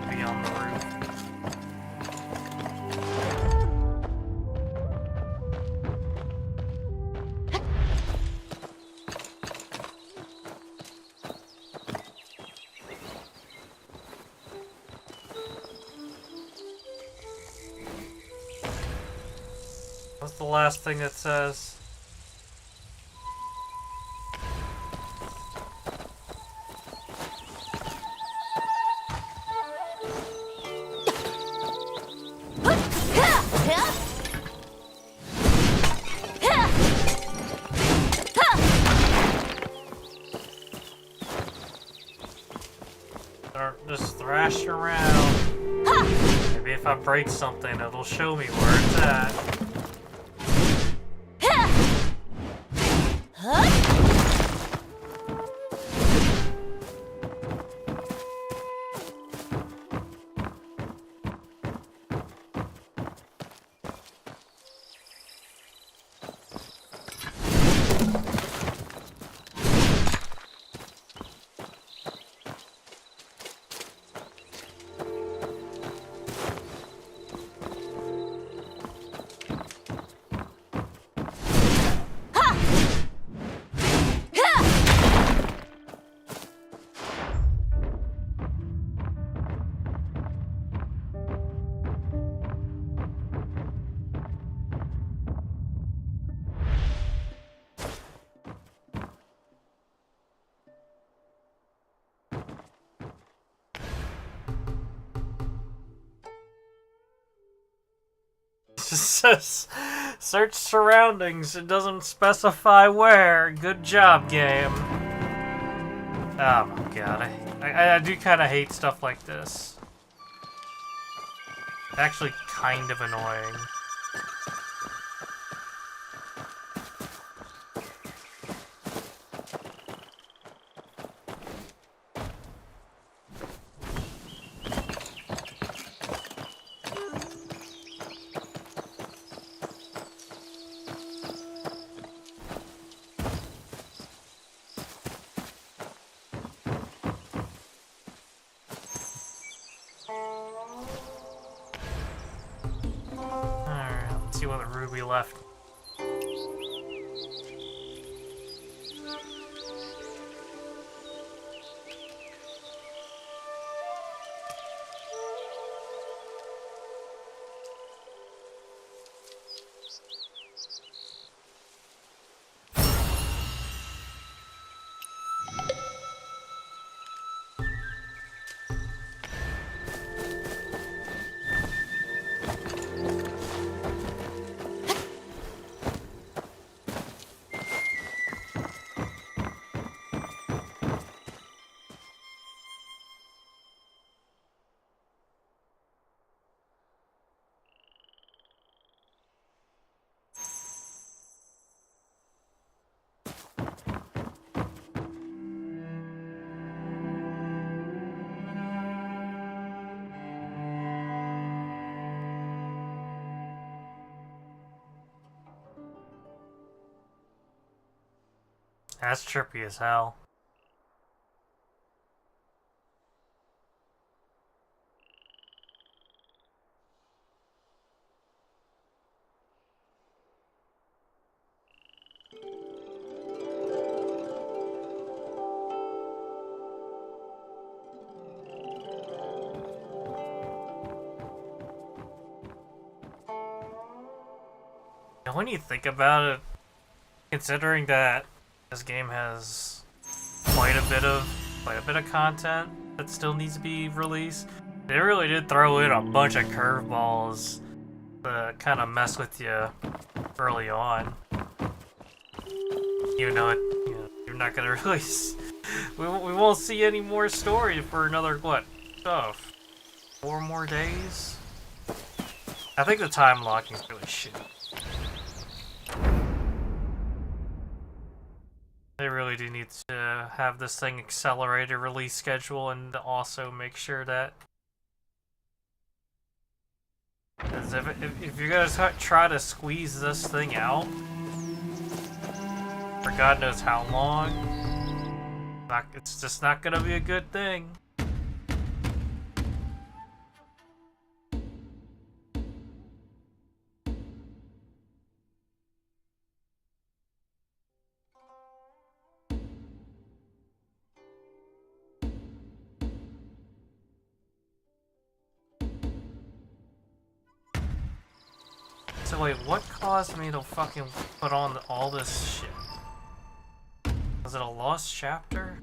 Be on the roof. What's the last thing it says? Just thrash around. Maybe if I break something, it'll show me where it's at. It says search surroundings. It doesn't specify where. Good job, game. Oh my god. I do kind of hate stuff like this. Actually, kind of annoying. See what Ruby left. That's trippy as hell. And when you think about it, considering that this game has quite a bit of content that still needs to be released, they really did throw in a bunch of curveballs to kind of mess with you early on. Even though you're not gonna release, we won't see any more story for another what, stuff. 4 more days? I think the time locking is really shitty. They really do need to have this thing accelerated release schedule and also make sure that... Because if you're gonna try to squeeze this thing out for God knows how long, it's just not gonna be a good thing. So wait, what caused me to fucking put on all this shit? Was it a lost chapter?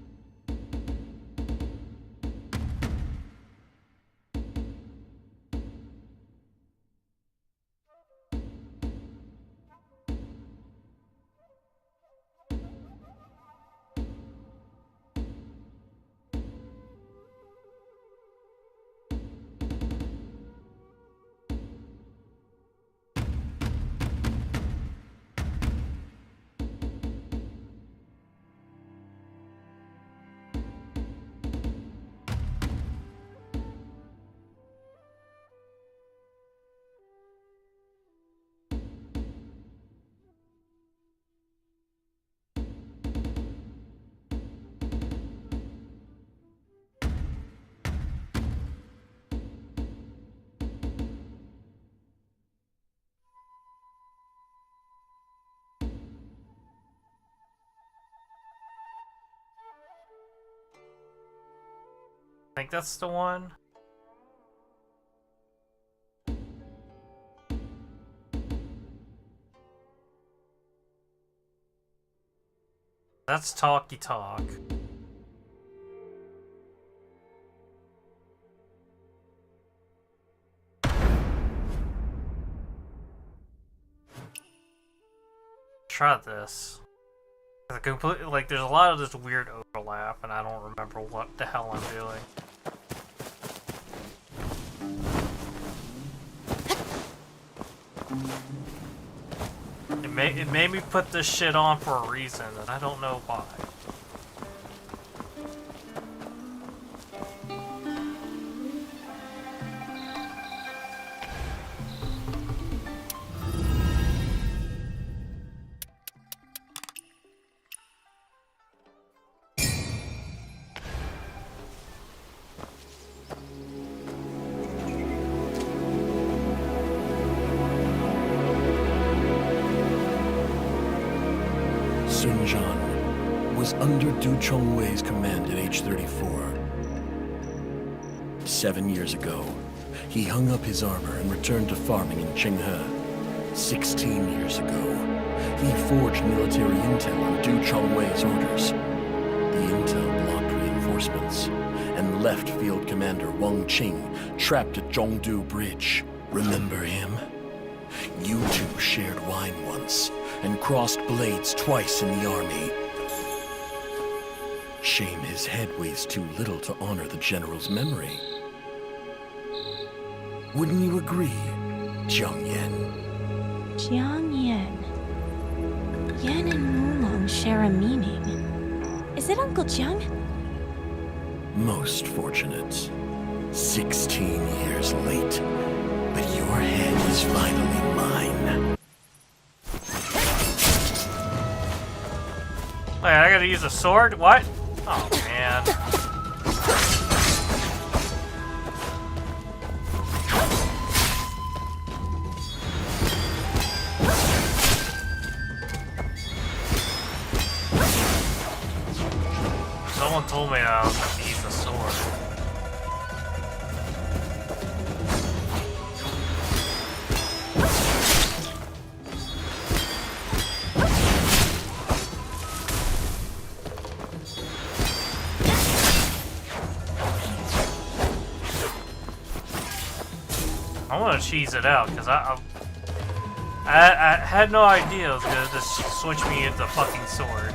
I think that's the one. That's Talky Talk. Try this. Completely, like, there's a lot of this weird overlap, and I don't remember what the hell I'm doing. It made me put this shit on for a reason, and I don't know why. Sun Jian was under Du Chongwei's command at age 34. 7 years ago, he hung up his armor and returned to farming in Chenghe. 16 years ago, he forged military intel on Du Chongwei's orders. The intel blocked reinforcements and left Field Commander Wang Qing trapped at Zhongdu Bridge. Remember him? You two shared wine once and crossed blades twice in the army. Shame his head weighs too little to honor the general's memory. Wouldn't you agree, Jiang Yan? Jiang Yan. Yan and Wulong share a meaning. Is it Uncle Jiang? Most fortunate. 16 years late, but your head is finally mine. Wait, I gotta use a sword? What? Oh, man. Someone told me I was gonna use a sword. I want to cheese it out because I had no idea it was gonna just switch me into fucking sword.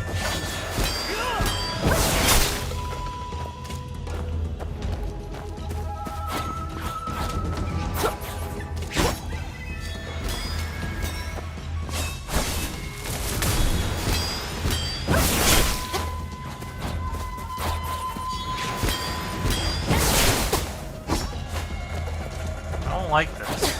don't like this.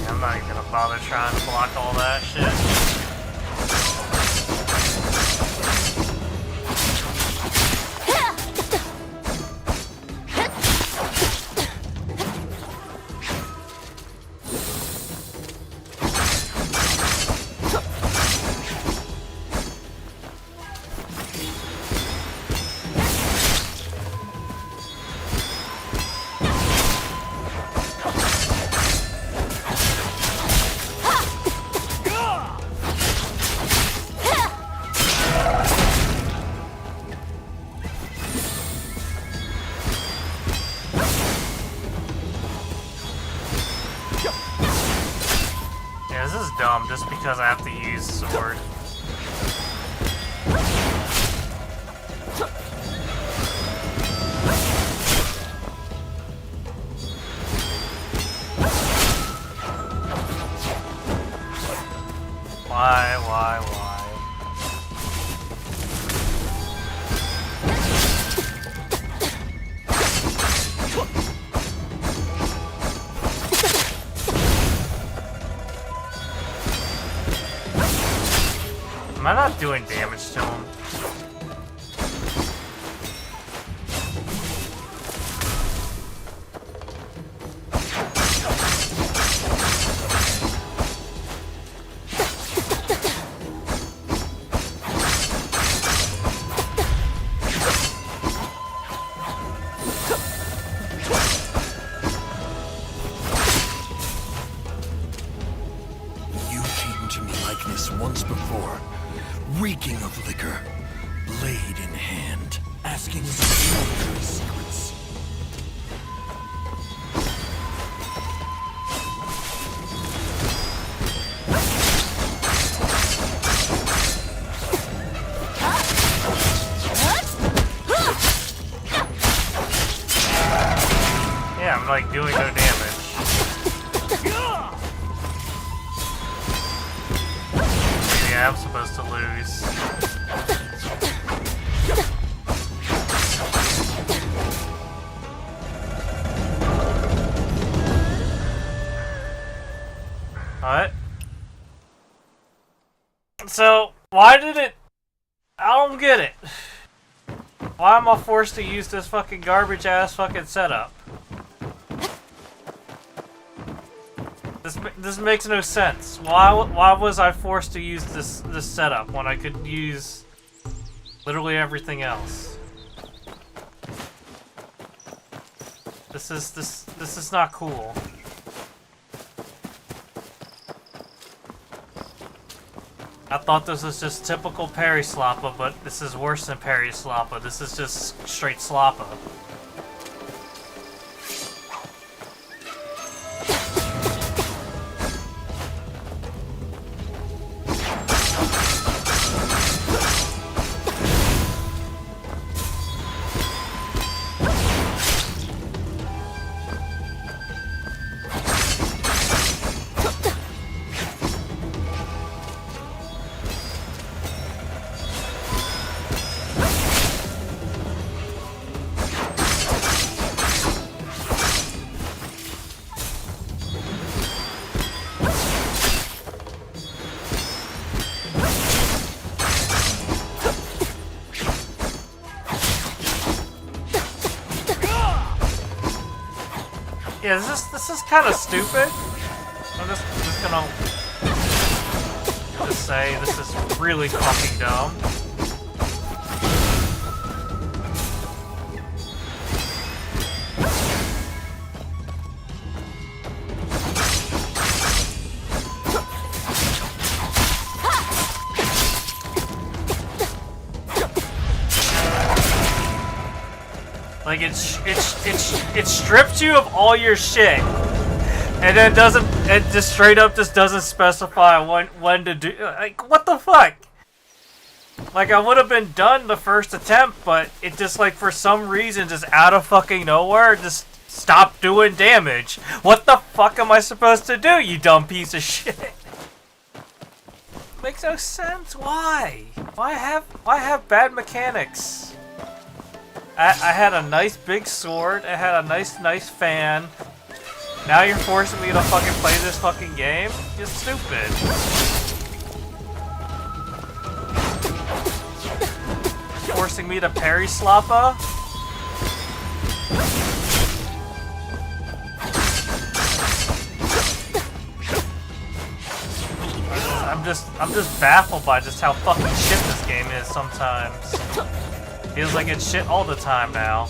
Yeah, I'm not even gonna bother trying to block all that shit. Yeah, this is dumb just because I have to use sword. Why? Am I not doing damage to him? You came to me like this once before, reeking of liquor, blade in hand, asking me to know your secrets. Yeah, I'm like doing no damage. Maybe I'm supposed to lose. What? So, why did it... I don't get it. Why am I forced to use this fucking garbage ass fucking setup? This makes no sense. Why was I forced to use this setup when I could use literally everything else? This is not cool. I thought this was just typical Parry Slappa, but this is worse than Parry Slappa. This is just straight Slappa. Yeah, this is kind of stupid. I'm just gonna just say this is really fucking dumb. Like it strips you of all your shit, and then it just straight up just doesn't specify when to do. Like, what the fuck? Like, I would have been done the first attempt, but it just, like, for some reason, just out of fucking nowhere, just stopped doing damage. What the fuck am I supposed to do, you dumb piece of shit? Makes no sense. Why? Why have bad mechanics? I had a nice big sword. I had a nice fan. Now you're forcing me to fucking play this fucking game? You're stupid. Forcing me to parry slappa? I'm just baffled by just how fucking shit this game is sometimes. Feels like it's shit all the time now.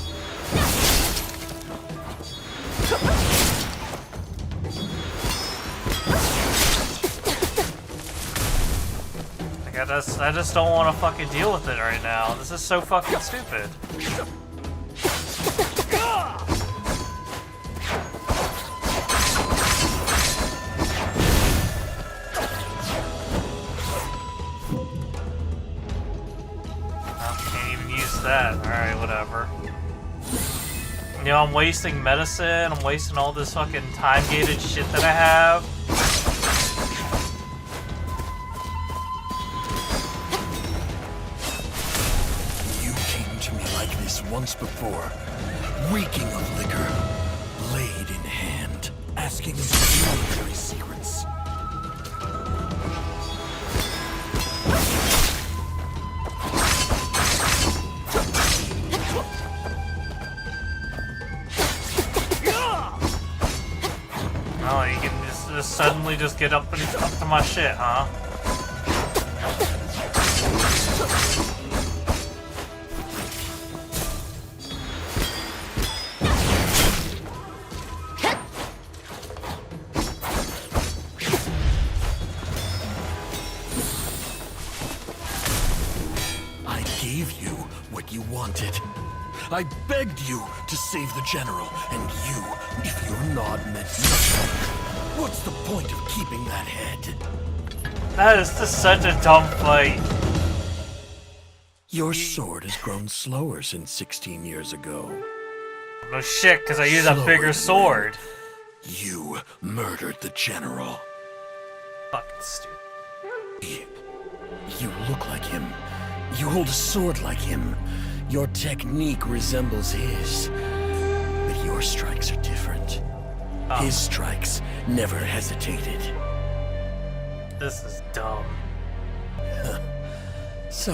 Like I just don't want to fucking deal with it right now. This is so fucking stupid. That. Alright, whatever. You know, I'm wasting medicine, I'm wasting all this fucking time-gated shit that I have. You came to me like this once before, reeking of liquor, blade in hand, asking me for military secrets. Oh, you can just suddenly just get up to my shit, huh? I gave you what you wanted. I begged you to save the general, and you, if your nod meant nothing, what's the point of keeping that head? That is just such a dumb fight. Your sword has grown slower since 16 years ago. No shit, because I use a bigger sword. You murdered the general. Fucking stupid. You look like him. You hold a sword like him. Your technique resembles his. But your strikes are different. Oh. His strikes never hesitated. This is dumb. So,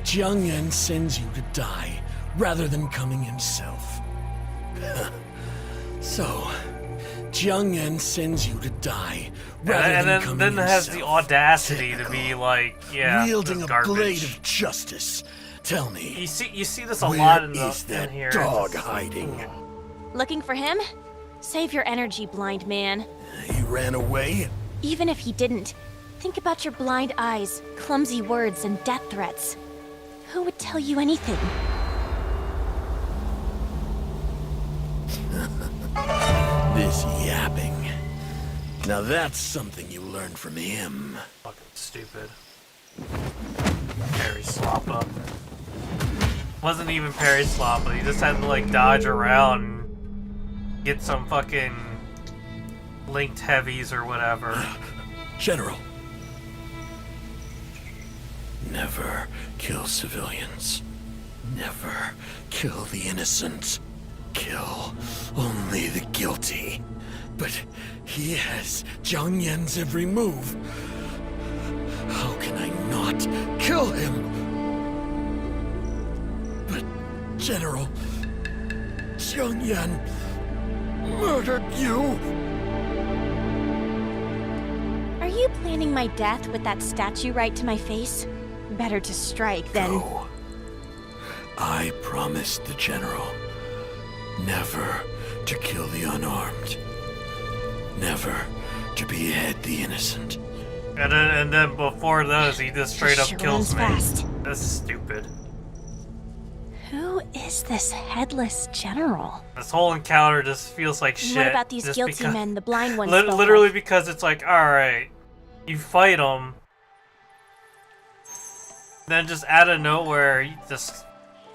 Jiang Yan sends you to die rather than coming himself. So, Jiang Yan sends you to die rather than coming then himself. has the audacity to be like, yeah, wielding this a garbage. blade of justice. Tell me, You see this a where lot in is that here. dog hiding? Looking for him? Save your energy, blind man. He ran away? Even if he didn't, think about your blind eyes, clumsy words, and death threats. Who would tell you anything? This yapping. Now that's something you learned from him. Fucking stupid. Parry Slappa. Wasn't even parry Slappa. He just had to like dodge around and get some fucking linked heavies or whatever. General. Never kill civilians. Never kill the innocent. Kill only the guilty. But he has Jiang Yan's every move. How can I not kill him? But, General, Jiang Yan murdered you. Are you planning my death with that statue right to my face? Better to strike than... No. I promised the General never to kill the unarmed. Never to behead the innocent. And then before those, he just straight up Sure kills me. runs fast. That's stupid. Who is this headless general? This whole encounter just feels like shit. What about these just guilty because- men, the blind ones? spoke Literally of? because it's like, alright, you fight them, Then just out of nowhere, he just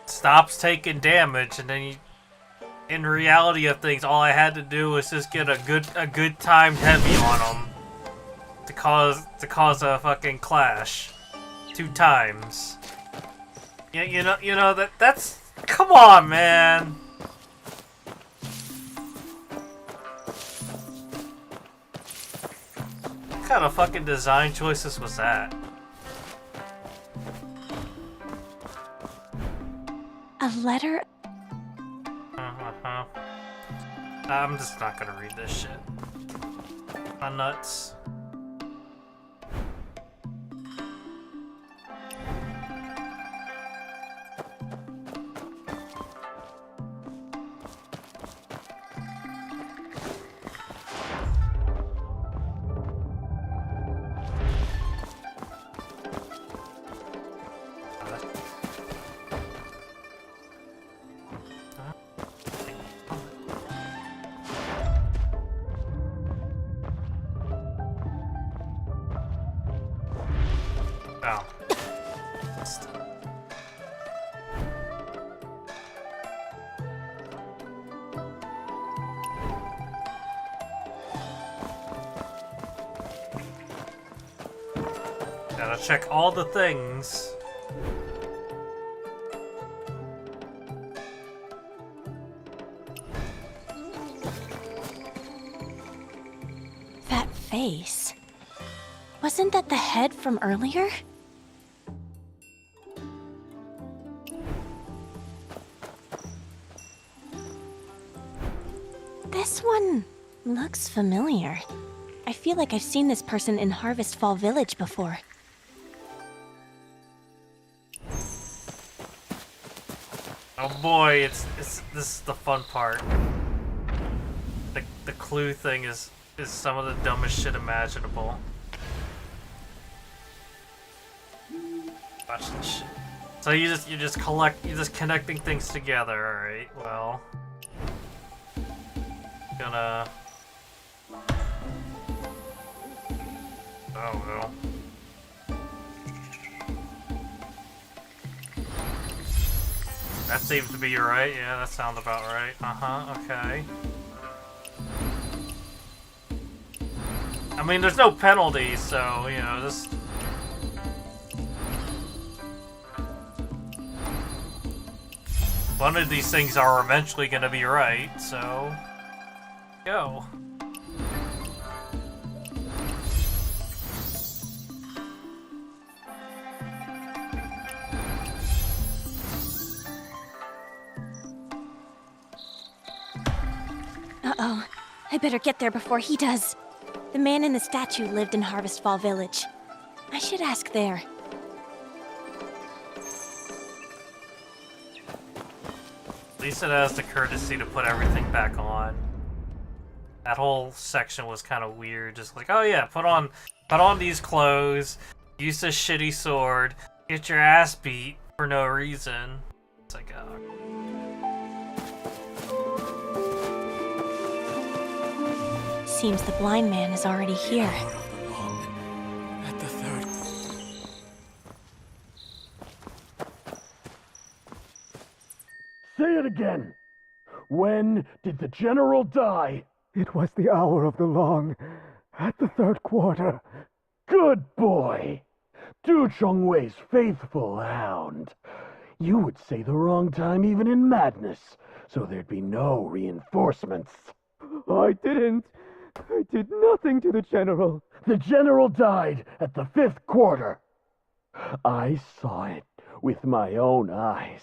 stops taking damage, and then he, in reality of things, all I had to do was just get a good timed heavy on him to cause a fucking clash 2 times. You know that's come on, man. What kind of fucking design choices was that? A letter? I'm just not gonna read this shit. I'm nuts. Oh. Gotta check all the things. That face. Wasn't that the head from earlier? This one looks familiar. I feel like I've seen this person in Harvest Fall Village before. Oh boy, this is the fun part. The clue thing is some of the dumbest shit imaginable. Watch this shit. So you're just connecting things together, alright, well. Gonna... Oh well. That seems to be right, yeah, that sounds about right. Okay. I mean, there's no penalty, so, you know, just... One of these things are eventually gonna be right, so... Go. Uh-oh. I better get there before he does. The man in the statue lived in Harvest Fall Village. I should ask there. At least it has the courtesy to put everything back on. That whole section was kind of weird. Just like, oh yeah, put on these clothes, use this shitty sword, get your ass beat for no reason. It's like, oh. Seems the blind man is already here. At the third. Say it again. When did the general die? It was the hour of the long, at the 3rd quarter. Good boy. Du Chongwei's faithful hound. You would say the wrong time even in madness, so there'd be no reinforcements. I didn't. I did nothing to the general. The general died at the 5th quarter. I saw it with my own eyes.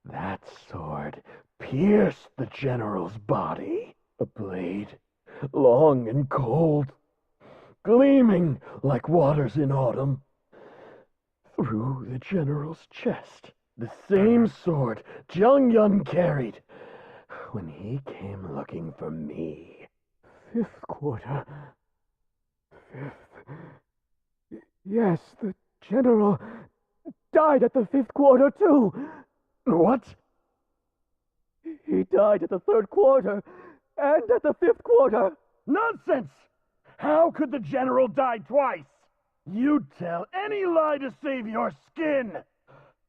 That sword pierced the general's body. A blade, long and cold, gleaming like waters in autumn. Through the general's chest, the same sword Zheng Yun carried when he came looking for me. 5th quarter. 5th. Yes, the general died at the 5th quarter, too. What? He died at the 3rd quarter and at the 5th quarter. Nonsense! How could the general die twice? You'd tell any lie to save your skin!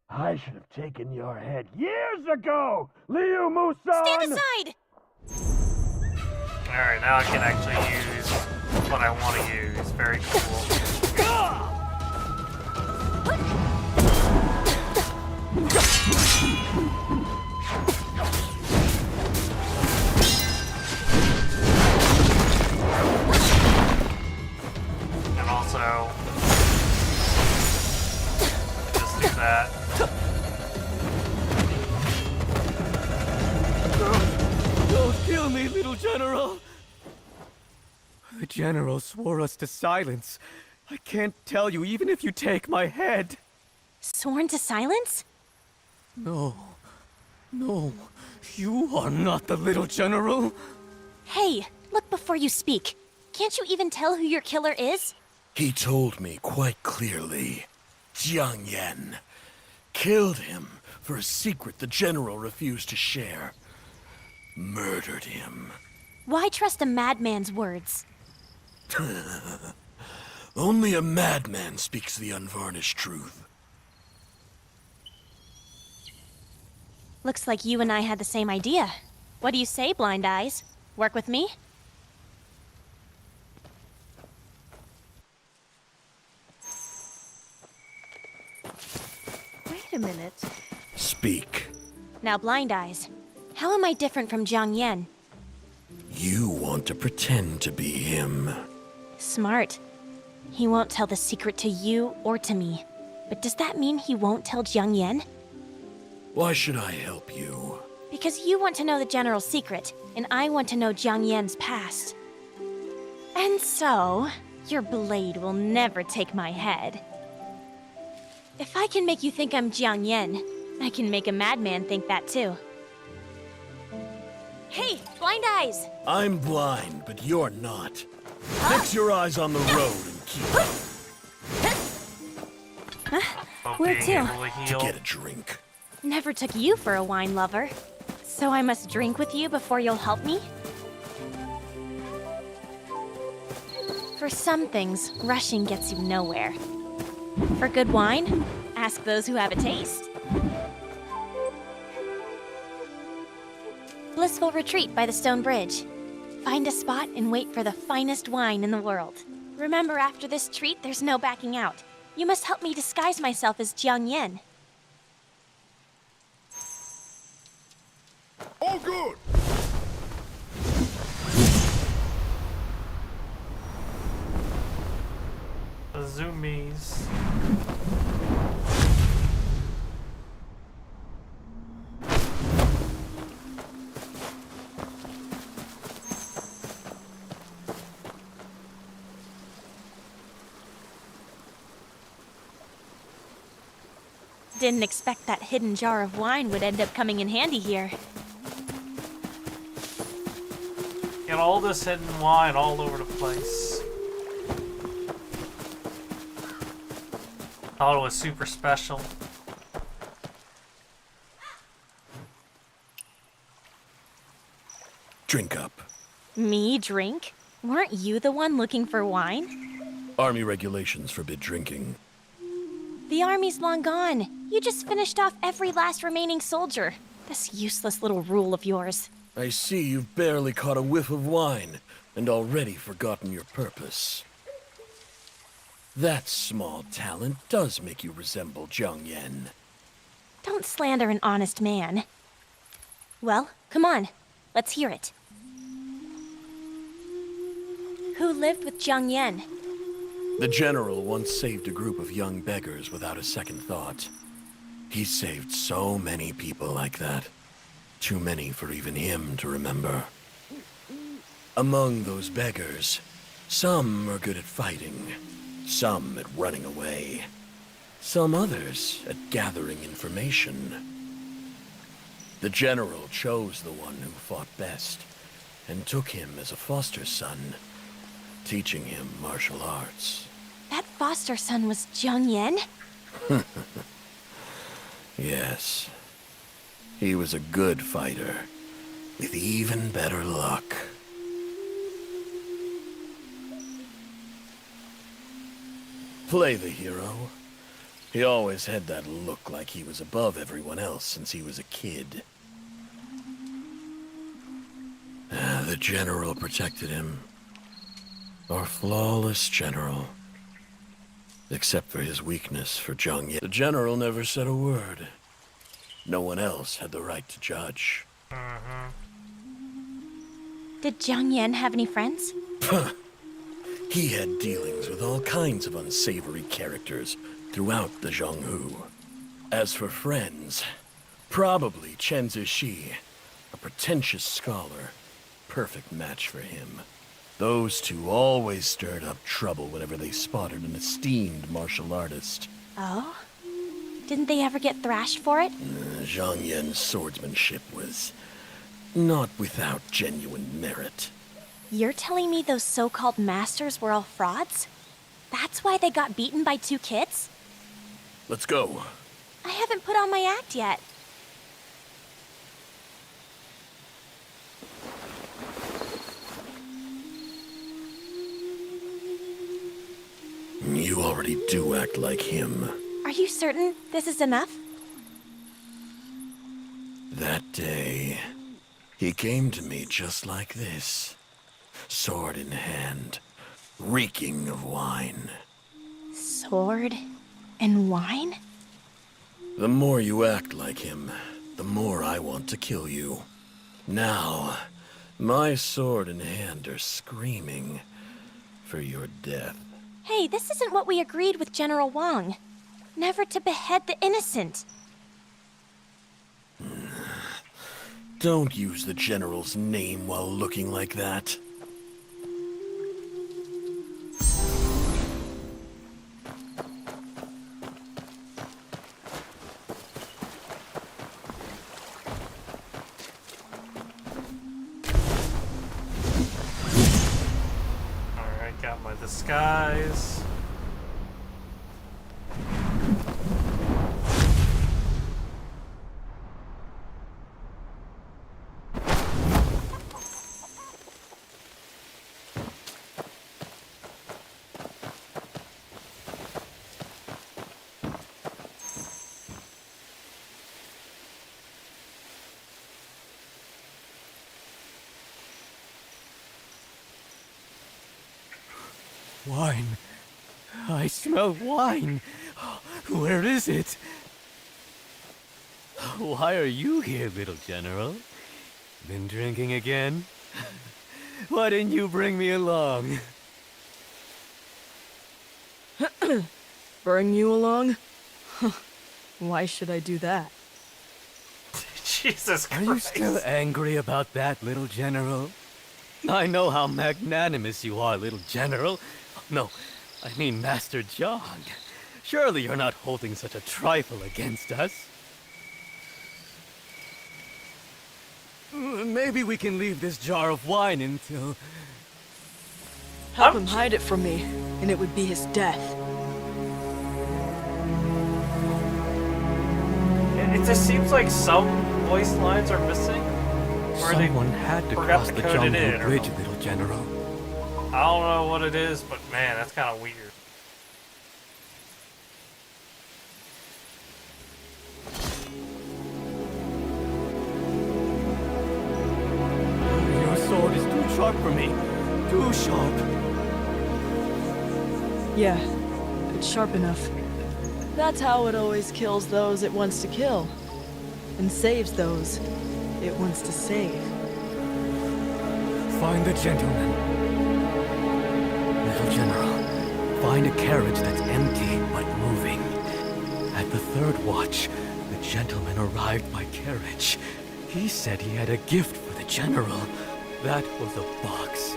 I should have taken your head years ago, Liu Musan! Stand aside! Alright, now I can actually use what I want to use. Very cool. And also, just do that. Don't kill me, little general! The general swore us to silence. I can't tell you even if you take my head. Sworn to silence? No. No. You are not the little general. Hey, look before you speak. Can't you even tell who your killer is? He told me quite clearly. Jiang Yan. Killed him for a secret the general refused to share. Murdered him. Why trust a madman's words? Only a madman speaks the unvarnished truth. Looks like you and I had the same idea. What do you say, Blind Eyes? Work with me? Wait a minute. Speak. Now, Blind Eyes, how am I different from Jiang Yan? You want to pretend to be him. Smart. He won't tell the secret to you or to me. But does that mean he won't tell Jiang Yan? Why should I help you? Because you want to know the general's secret, and I want to know Jiang Yan's past. And so, your blade will never take my head. If I can make you think I'm Jiang Yan, I can make a madman think that too. Hey, Blind Eyes! I'm blind, but you're not. Fix your eyes on the road and keep up. Where to? To get a drink. Never took you for a wine lover. So I must drink with you before you'll help me? For some things, rushing gets you nowhere. For good wine, ask those who have a taste. Blissful retreat by the stone bridge. Find a spot and wait for the finest wine in the world. Remember, after this treat, there's no backing out. You must help me disguise myself as Jiang Yan. All good! The zoomies. Didn't expect that hidden jar of wine would end up coming in handy here. Get all this hidden wine all over the place. Thought it was super special. Drink up. Me drink? Weren't you the one looking for wine? Army regulations forbid drinking. The army's long gone. You just finished off every last remaining soldier. This useless little rule of yours. I see you've barely caught a whiff of wine, and already forgotten your purpose. That small talent does make you resemble Jiang Yan. Don't slander an honest man. Well, come on. Let's hear it. Who lived with Jiang Yan? The general once saved a group of young beggars without a second thought. He saved so many people like that. Too many for even him to remember. Among those beggars, some are good at fighting, some at running away, some others at gathering information. The general chose the one who fought best, and took him as a foster son, teaching him martial arts. That foster son was Jiang Yan? Yes. He was a good fighter, with even better luck. play the hero. He always had that look like he was above everyone else since he was a kid. The general protected him. Our flawless general. Except for his weakness for Zhang Yan. The general never said a word. No one else had the right to judge. Did Zhang Yan have any friends? He had dealings with all kinds of unsavory characters throughout the Zhonghu. As for friends, probably Chen Zishi, a pretentious scholar. Perfect match for him. Those two always stirred up trouble whenever they spotted an esteemed martial artist. Oh? Didn't they ever get thrashed for it? Zhang Yan's swordsmanship was not without genuine merit. You're telling me those so-called masters were all frauds? That's why they got beaten by 2 kids? Let's go. I haven't put on my act yet. You already do act like him. Are you certain this is enough? That day, he came to me just like this. Sword in hand, reeking of wine. Sword and wine? The more you act like him, the more I want to kill you. Now, my sword and hand are screaming for your death. Hey, this isn't what we agreed with General Wang. Never to behead the innocent. Don't use the General's name while looking like that. Alright, got my disguise. Wine. I smell wine. Where is it? Why are you here, little general? Been drinking again? Why didn't you bring me along? Bring you along? Why should I do that? Jesus Christ. Are you still angry about that, little general? I know how magnanimous you are, little general. No, I mean Master Zhang. Surely you're not holding such a trifle against us. Maybe we can leave this jar of wine until... Help him hide it from me, and it would be his death. It just seems like some voice lines are missing. Or Someone had to forgot cross to the code it in, Zhonghu or- Bridge, little general. I don't know what it is, but man, that's kind of weird. Your sword is too sharp for me. Too sharp. Yeah, it's sharp enough. That's how it always kills those it wants to kill. And saves those it wants to save. Find the gentleman. Little general, find a carriage that's empty but moving. At the third watch, the gentleman arrived by carriage. He said he had a gift for the general. That was a box.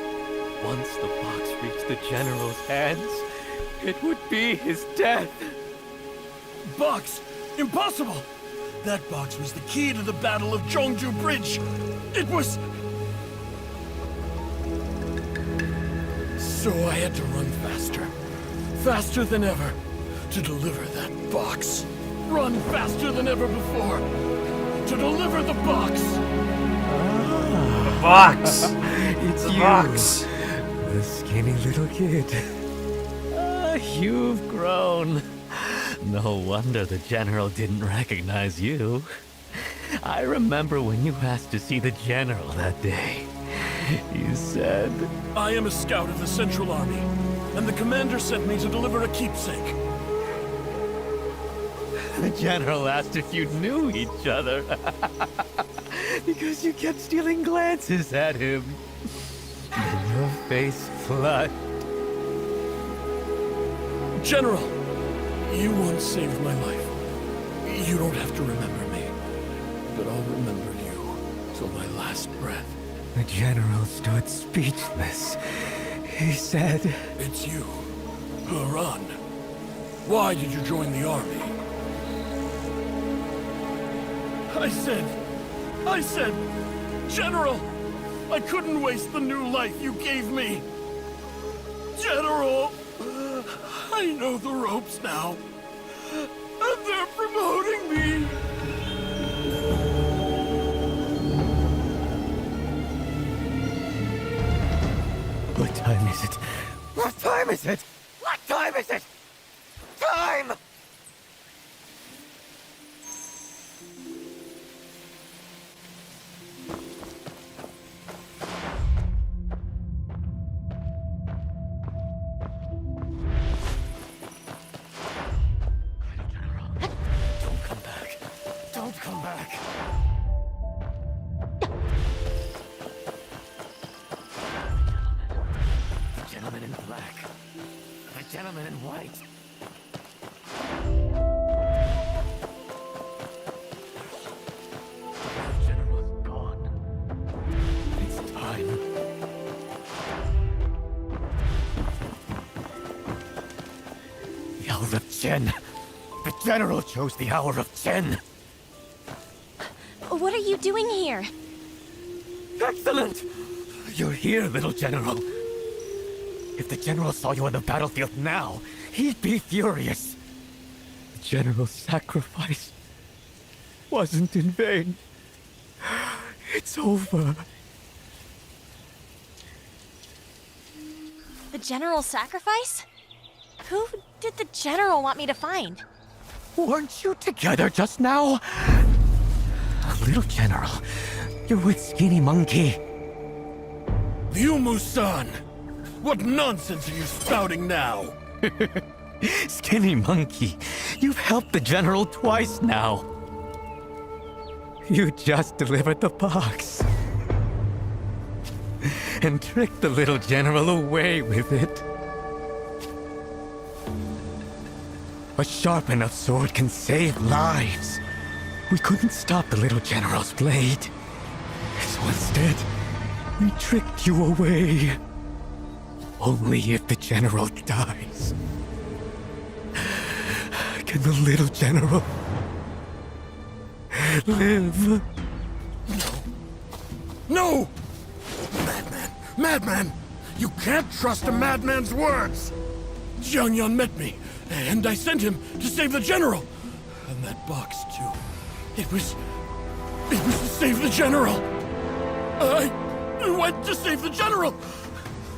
Once the box reached the general's hands, it would be his death. Box! Impossible! That box was the key to the Battle of Zhongju Bridge. It was... So I had to run faster. Faster than ever. To deliver that box. Run faster than ever before. To deliver the box. The box! It's the you. box! The skinny little kid. you've grown. No wonder the General didn't recognize you. I remember when you asked to see the General that day. You said... I am a scout of the Central Army, and the commander sent me to deliver a keepsake. The General asked if you knew each other. Because you kept stealing glances at him. Then your face flushed. General, you once saved my life. You don't have to remember me, but I'll remember you till my last breath. The General stood speechless. He said... It's you, Huron. Why did you join the army? I said, General, I couldn't waste the new life you gave me. General, I know the ropes now, and they're promoting me. What time is it? What time is it? What time is it? Time! Don't come back. Don't come back. The gentleman in black. The gentleman in white. The general's gone. It's time. The hour of Chen. The general chose the hour of Chen. What are you doing here? Excellent! You're here, little general. If the general saw you on the battlefield now, he'd be furious. The general's sacrifice wasn't in vain. It's over. The General's sacrifice? Who did the General want me to find? Weren't you together just now? Little General, you're with Skinny Monkey. Liu Musan! What nonsense are you spouting now? Skinny Monkey, you've helped the General twice now. You just delivered the box. And tricked the little General away with it. A sharp enough sword can save lives. We couldn't stop the little General's blade. So instead, we tricked you away. Only if the General dies can the little General live. No! Madman! Madman! You can't trust a madman's words! Jiang Yan met me, and I sent him to save the General. And that box, too. It was to save the General. I went to save the General.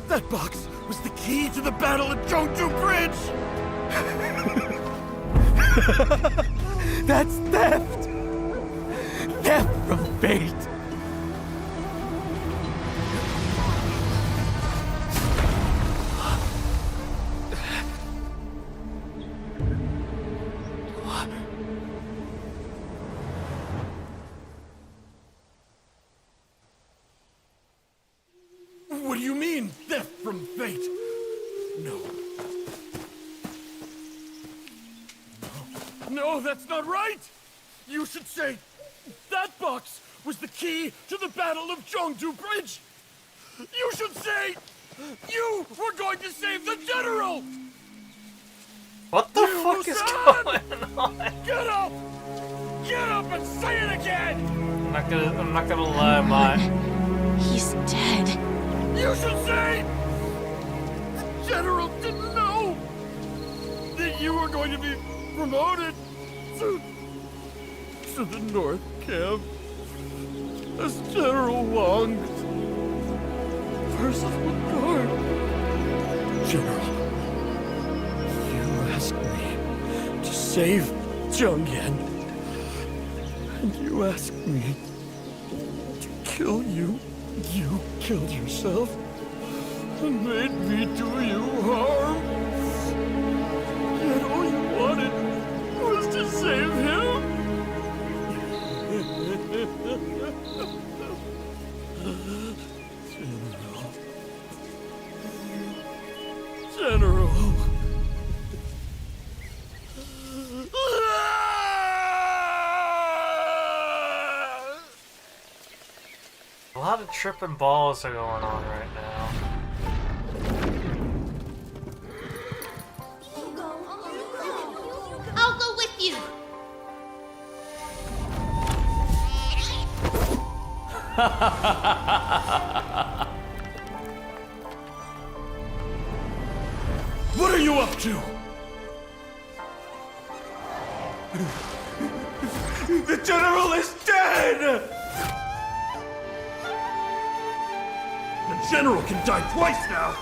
That box was the key to the battle at Zhongju Bridge. That's theft! Theft from fate! What do you mean, theft from fate? No. No, that's not right! You should say, that box was the key to the Battle of Zhongju Bridge! You should say, you were going to save the General! What the fuck is going on? Get up! Get up and say it again! I'm not gonna lie, my... He's dead. You should say, the General didn't know that you were going to be promoted to the North Camp as General Wang's personal guard. General, save Jungyan. And you asked me to kill you. You killed yourself and made me do you harm. Yet all you wanted was to save him. General. A lot of tripping balls are going on right now. I'll go with you. What are you up to? The general is dead! The general can die twice now!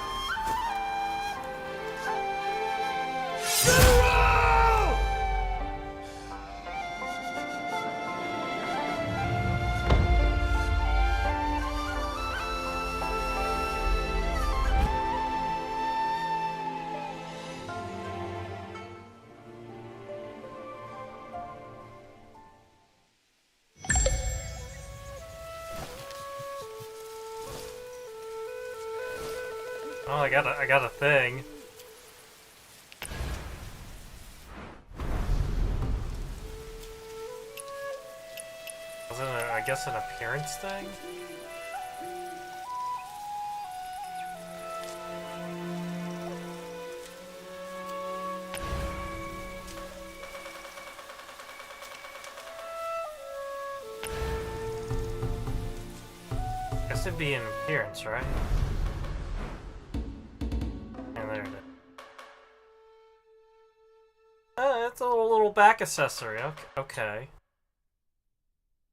General! Oh, I got a thing. Was it I guess an appearance thing? Guess it'd be an appearance, right? There it is. It's a little back accessory. Okay.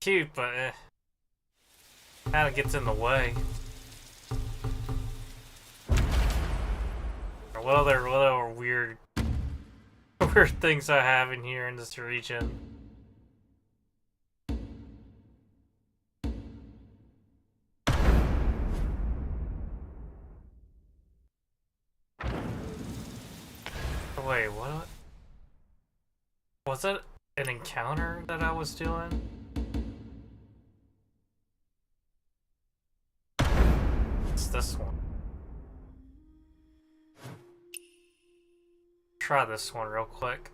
Cute, but kind of gets in the way. Or what other weird things I have in here in this region? Wait, what? Was that an encounter that I was doing? It's this one. Try this one real quick.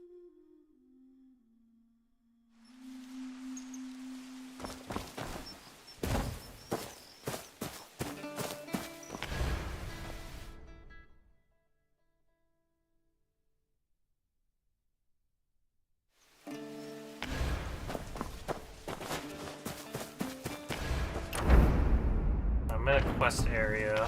I'm in a quest area.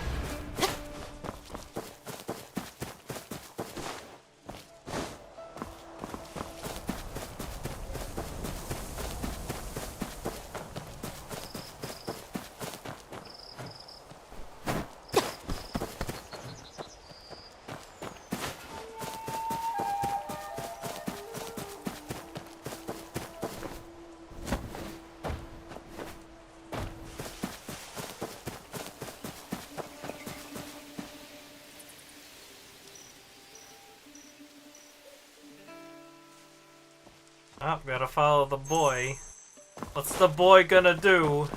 Oh, gotta follow the boy. What's the boy gonna do?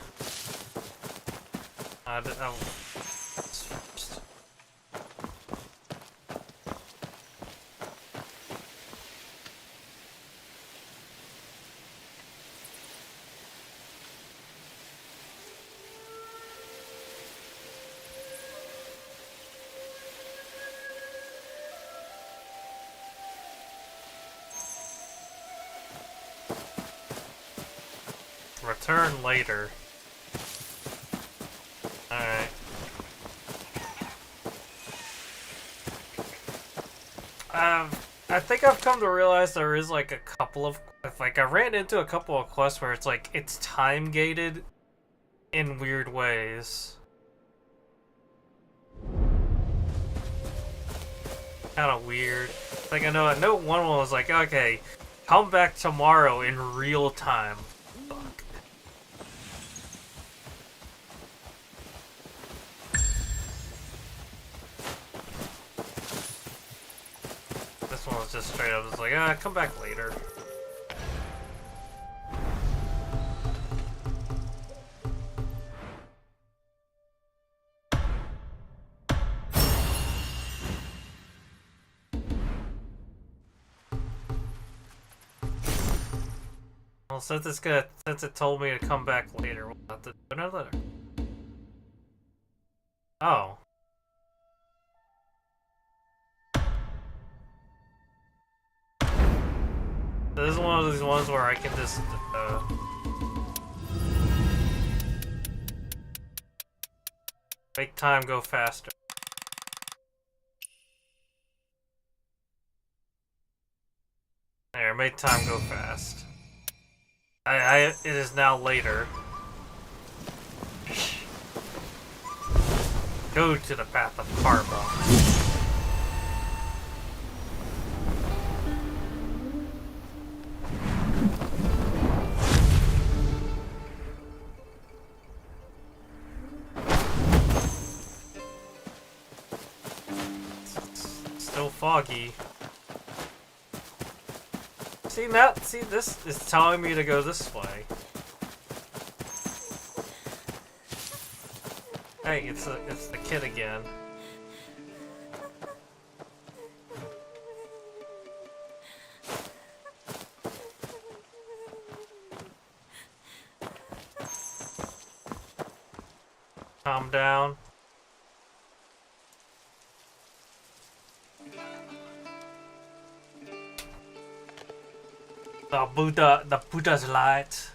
Oh. Return later. Alright. I think I've come to realize there is like a couple of, like I ran into a couple of quests where it's like, it's time gated in weird ways. Kinda weird. Like I know one was like, okay, Come back tomorrow in real time. Fuck. This one was just straight up, just like, come back later. Well, since it told me to come back later, we'll have to do another. Oh. This is one of these ones where I can just, make time go faster. There, make time go fast. It is now later. Go to the path of karma. Still foggy. See, this is telling me to go this way. Hey, it's the kid again. Calm down. The Buddha's light.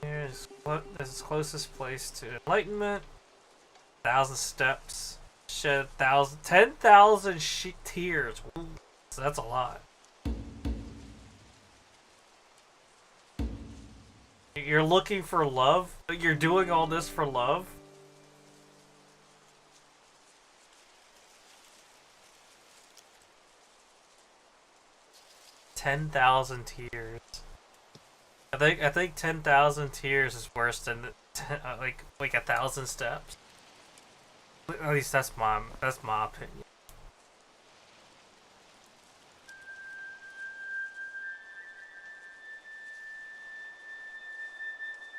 Here's this closest place to enlightenment. 1,000 steps. Shed 10,000 tears. Ooh, so that's a lot. You're looking for love? You're doing all this for love? $10,000 tears. I think 10,000 tears is worse than like 1,000 steps. At least that's my opinion.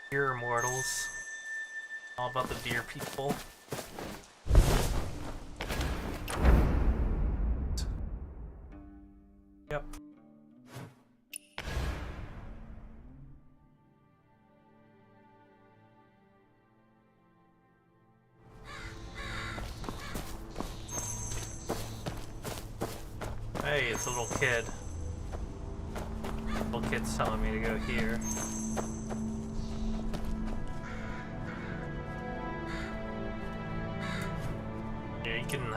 Dear immortals, all about the dear people. Yep. Hey, it's a little kid. Little kid's telling me to go here. Yeah, you can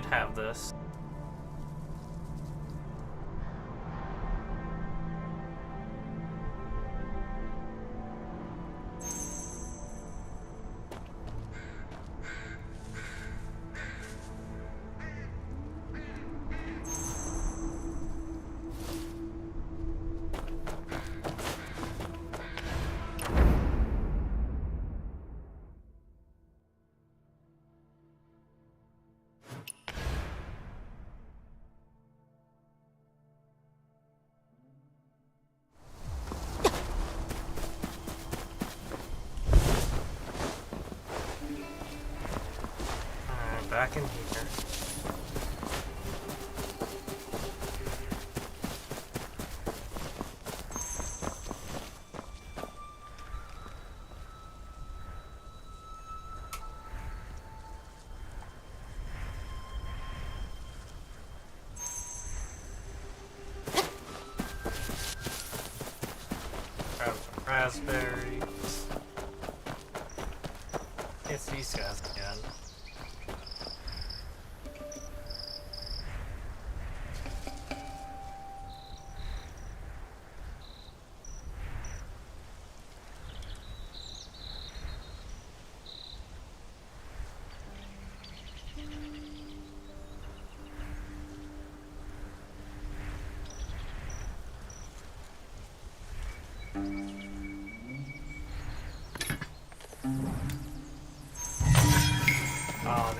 have this. Back in here. Grab some raspberries. It's these guys again.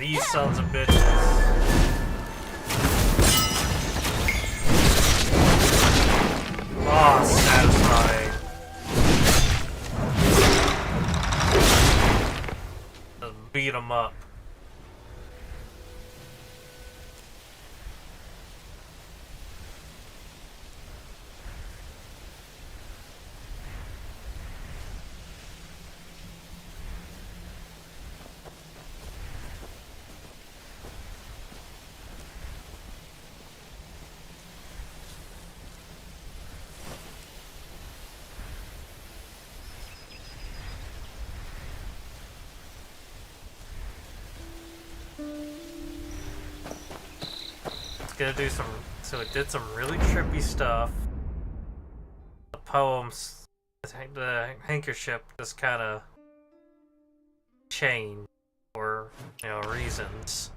these sons of bitches. Oh, satisfying. Just beat him up. Gonna do some, so it did some really trippy stuff. The poems, the handkerchief just kind of changed for, you know, reasons.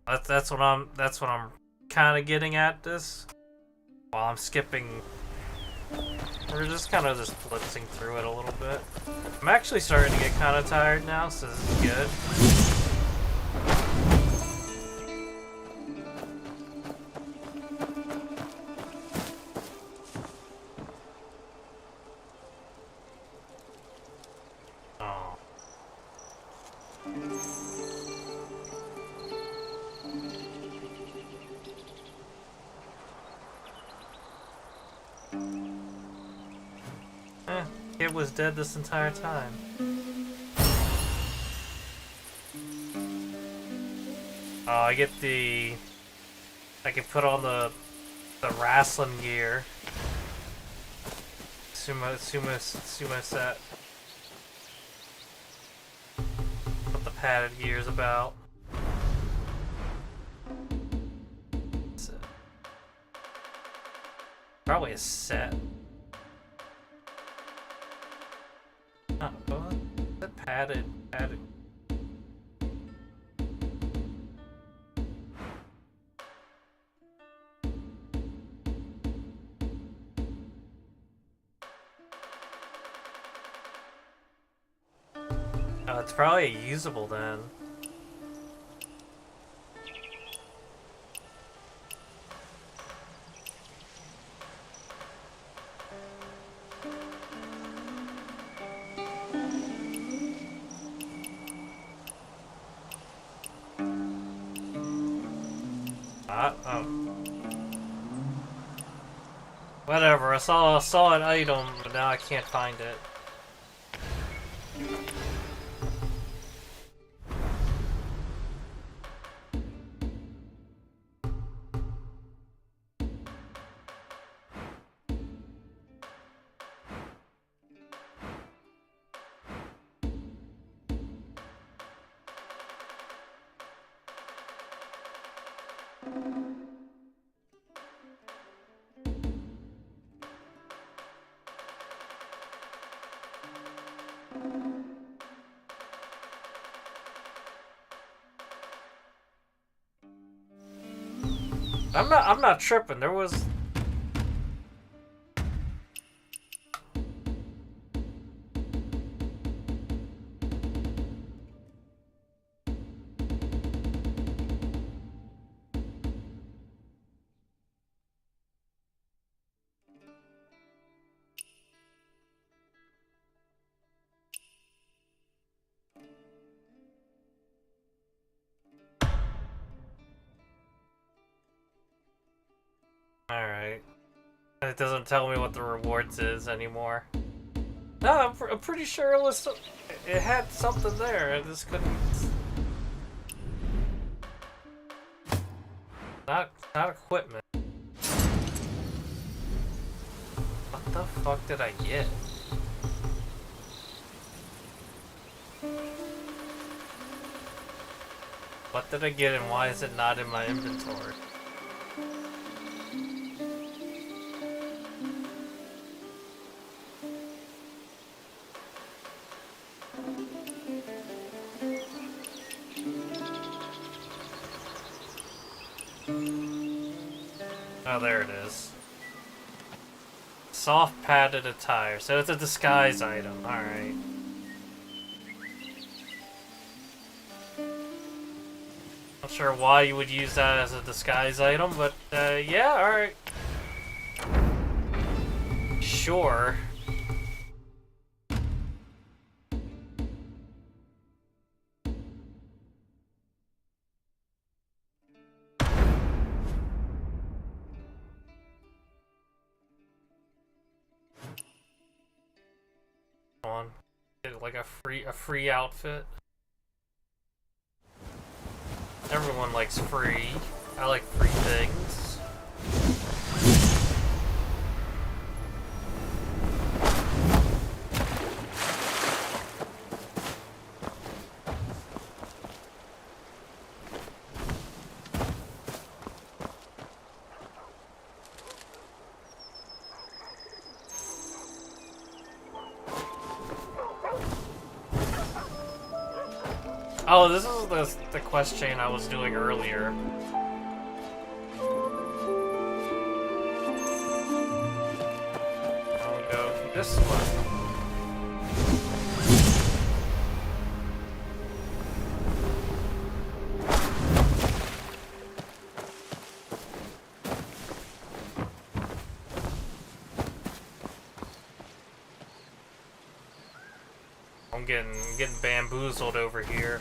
That's what I'm kind of getting at this. While I'm skipping, we're just kind of just blitzing through it a little bit. I'm actually starting to get kind of tired now, so this is good. Kid was dead this entire time. Oh, I can put on the wrestling gear. Sumo set. What the padded gear's about. Probably a set. Oh, the padded. Oh, it's probably usable then. Whatever, I saw an item, but now I can't find it. I'm not tripping. There was Alright. It doesn't tell me what the rewards is anymore. No, I'm pretty sure it had something there. I just couldn't. Not equipment. What the fuck did I get? What did I get and why is it not in my inventory? Oh, there it is. Soft padded attire. So it's a disguise item. Alright. sure why you would use that as a disguise item, but yeah, alright. Sure. On. Get like a free outfit. Everyone likes free. I like free things. Oh, this is the quest chain I was doing earlier. I'll go this one. I'm getting bamboozled over here.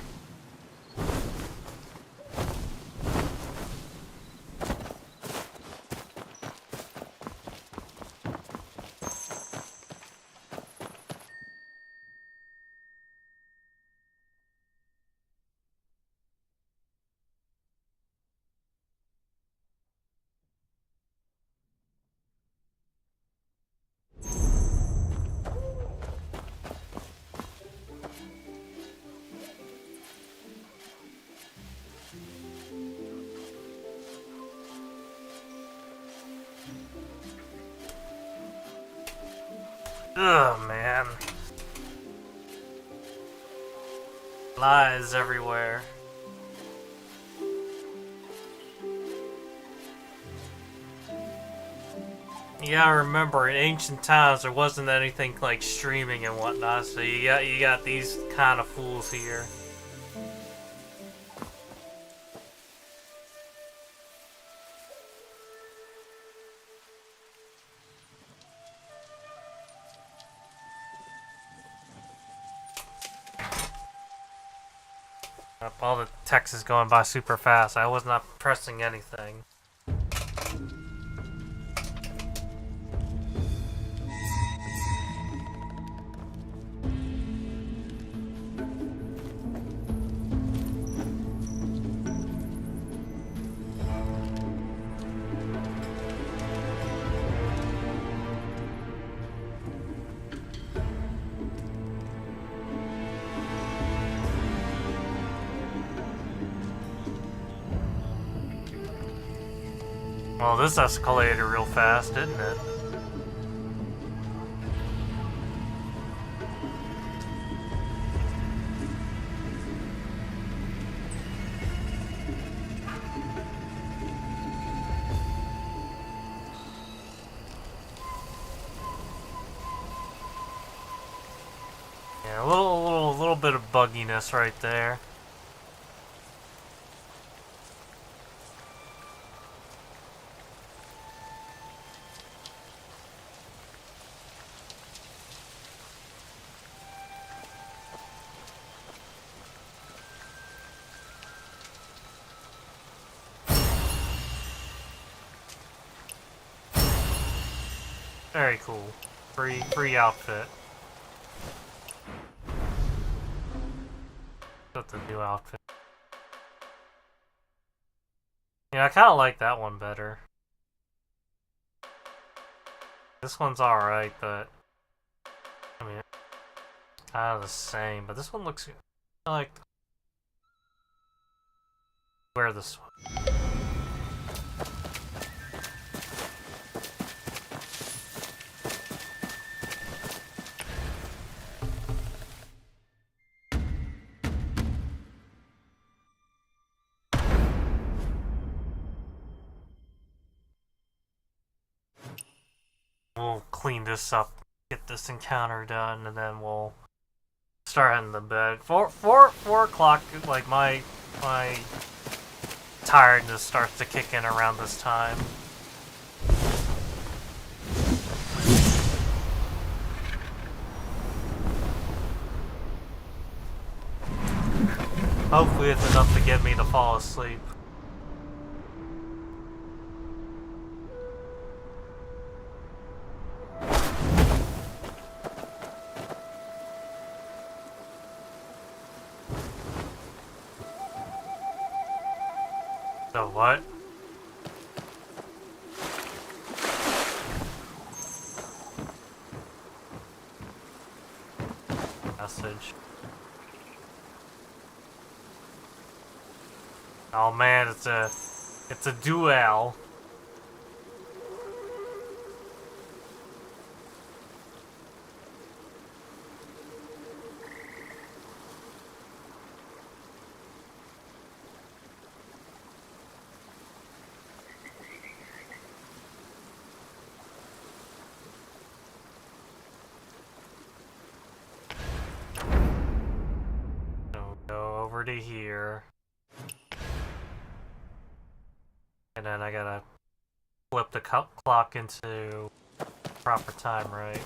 Ugh, man. Lies everywhere. You gotta remember, in ancient times, there wasn't anything like streaming and whatnot, so you got these kind of fools here. All the text is going by super fast. I was not pressing anything. Well, this escalated real fast, didn't it? Yeah, a little bit of bugginess right there. Very cool. Free outfit. That's a new outfit. Yeah, I kind of like that one better. This one's alright, but I mean, kind of the same. But this one looks. I like. Wear this one. We'll clean this up, get this encounter done, and then we'll start heading to bed. 4 o'clock, like my tiredness starts to kick in around this time. Hopefully it's enough to get me to fall asleep. So what? Message. Oh man, it's a duel. So go over to here. And then I gotta flip the clock into proper time, right?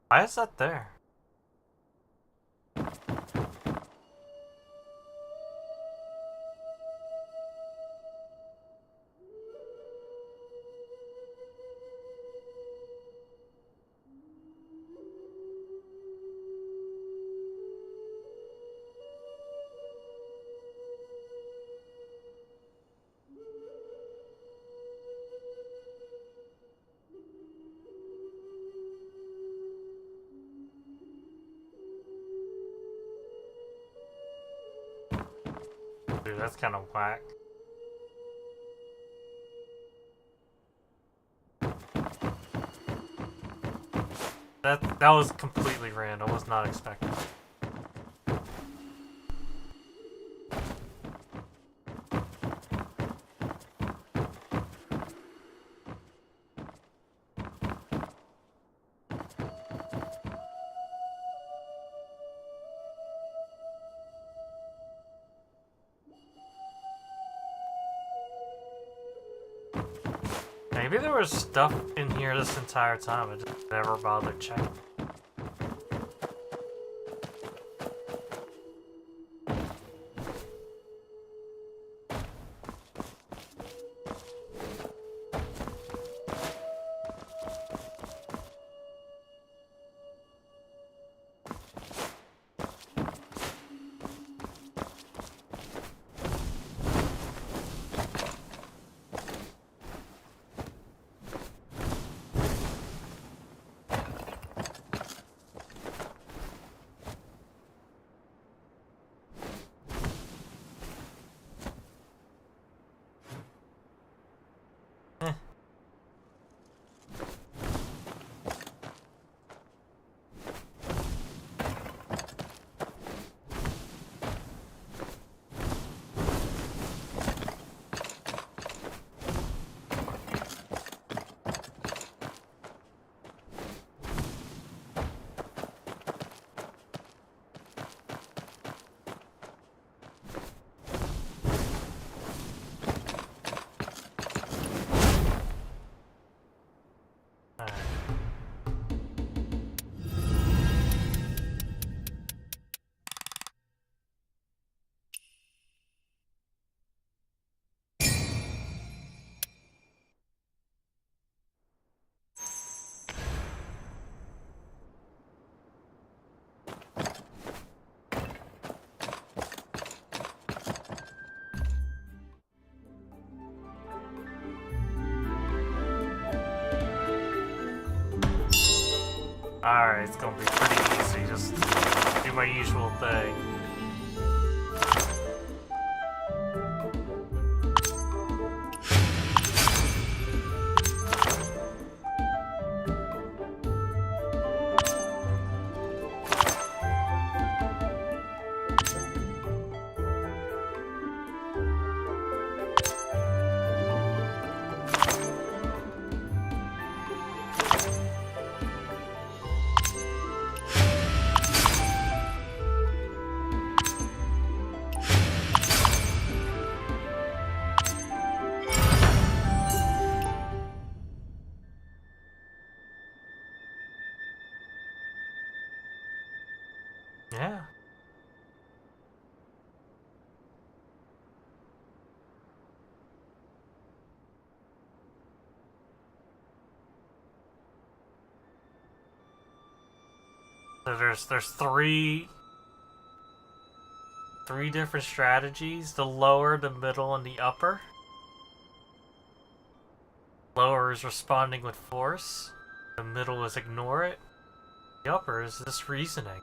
Why is that there? Dude, that's kind of whack. That was completely random. Was not expected. Maybe there was stuff in here this entire time. I just never bothered checking. Alright, it's gonna be pretty easy. Just do my usual thing. Yeah. So there's three different strategies: the lower, the middle, and the upper. Lower is responding with force. The middle is ignore it. The upper is this reasoning.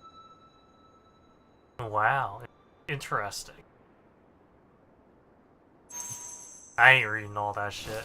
Wow, interesting. I ain't reading all that shit.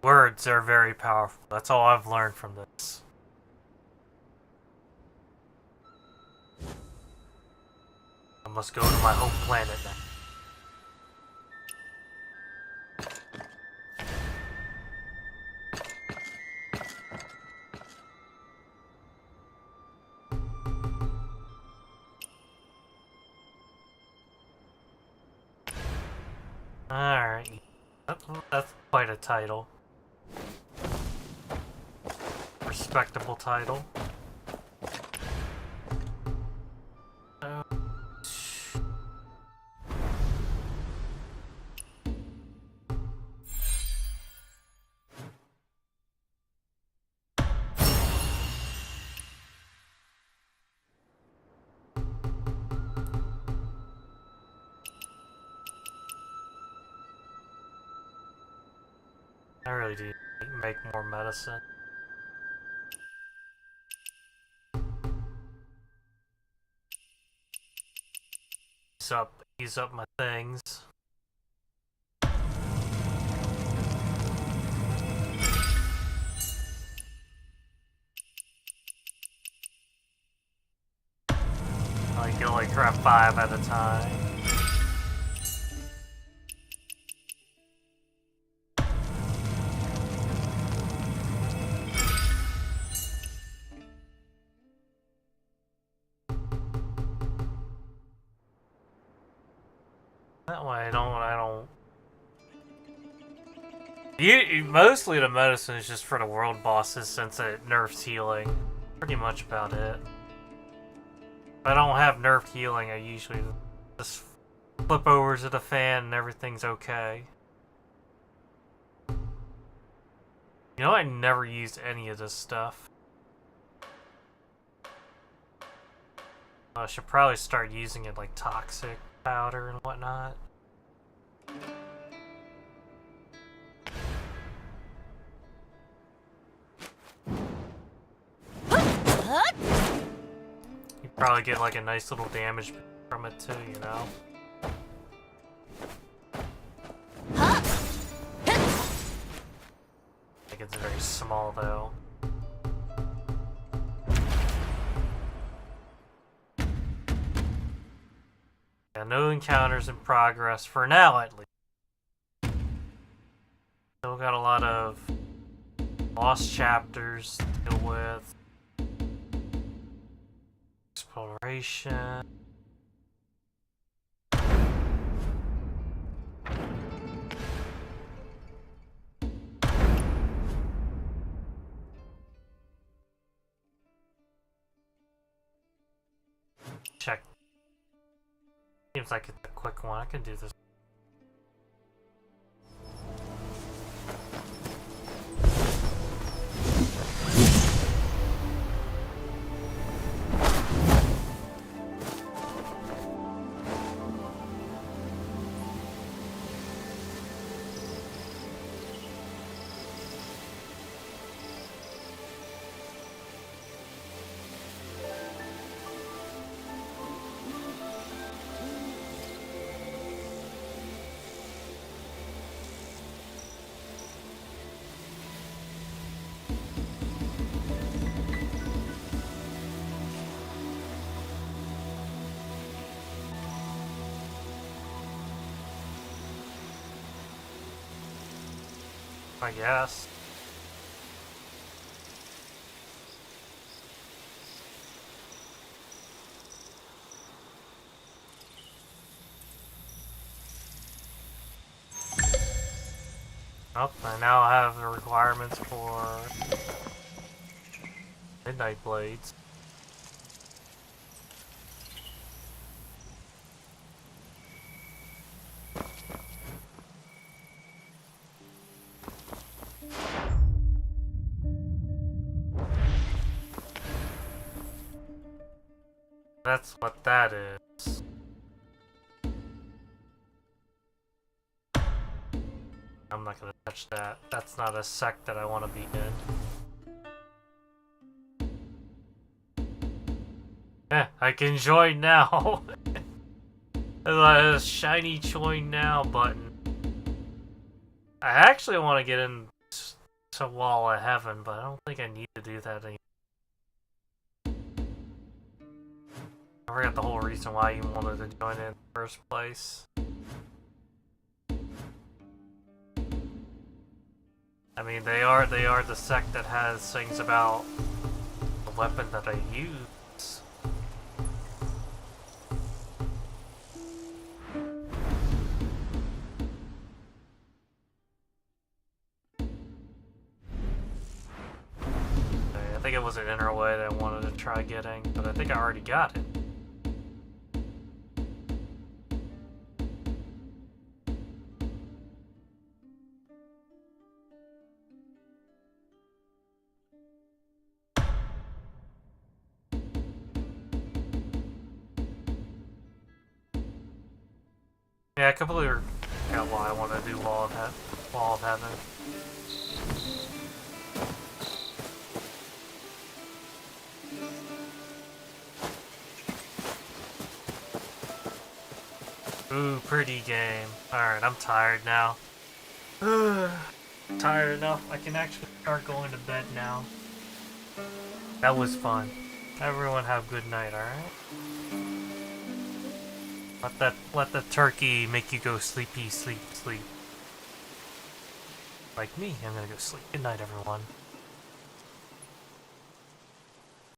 Words are very powerful. That's all I've learned from this. I must go to my home planet now. Alright. That's quite a title. Respectable title. I really do make more medicine. Use up my things. I can only craft 5 at a time. That way I don't mostly the medicine is just for the world bosses since it nerfs healing. Pretty much about it. If I don't have nerfed healing, I usually just flip over to the fan and everything's okay. You know, I never used any of this stuff. I should probably start using it like toxic powder and whatnot. You probably get like a nice little damage from it too, you know? I think it's very small though. Yeah, no encounters in progress for now, at least. Still got a lot of lost chapters to deal with. Exploration. check. Seems like it's a quick one. I can do this. I guess. Oh, I now have the requirements for Midnight Blades. That's what that is. I'm not gonna touch that. That's not a sect that I want to be in. I can join now. There's a shiny join now button. I actually want to get in to Wall of Heaven, but I don't think I need to do that anymore. I forgot the whole reason why you wanted to join in the first place. I mean, they are the sect that has things about the weapon that I use. I think it was an Interway that I wanted to try getting, but I think I already got it. Yeah, I completely forgot why I want to do Wall of Heaven. Ooh, pretty game. Alright, I'm tired now. Tired enough. I can actually start going to bed now. That was fun. Everyone have a good night, alright? Let the turkey make you go sleepy, sleep. Like me, I'm gonna go sleep. Good night, everyone.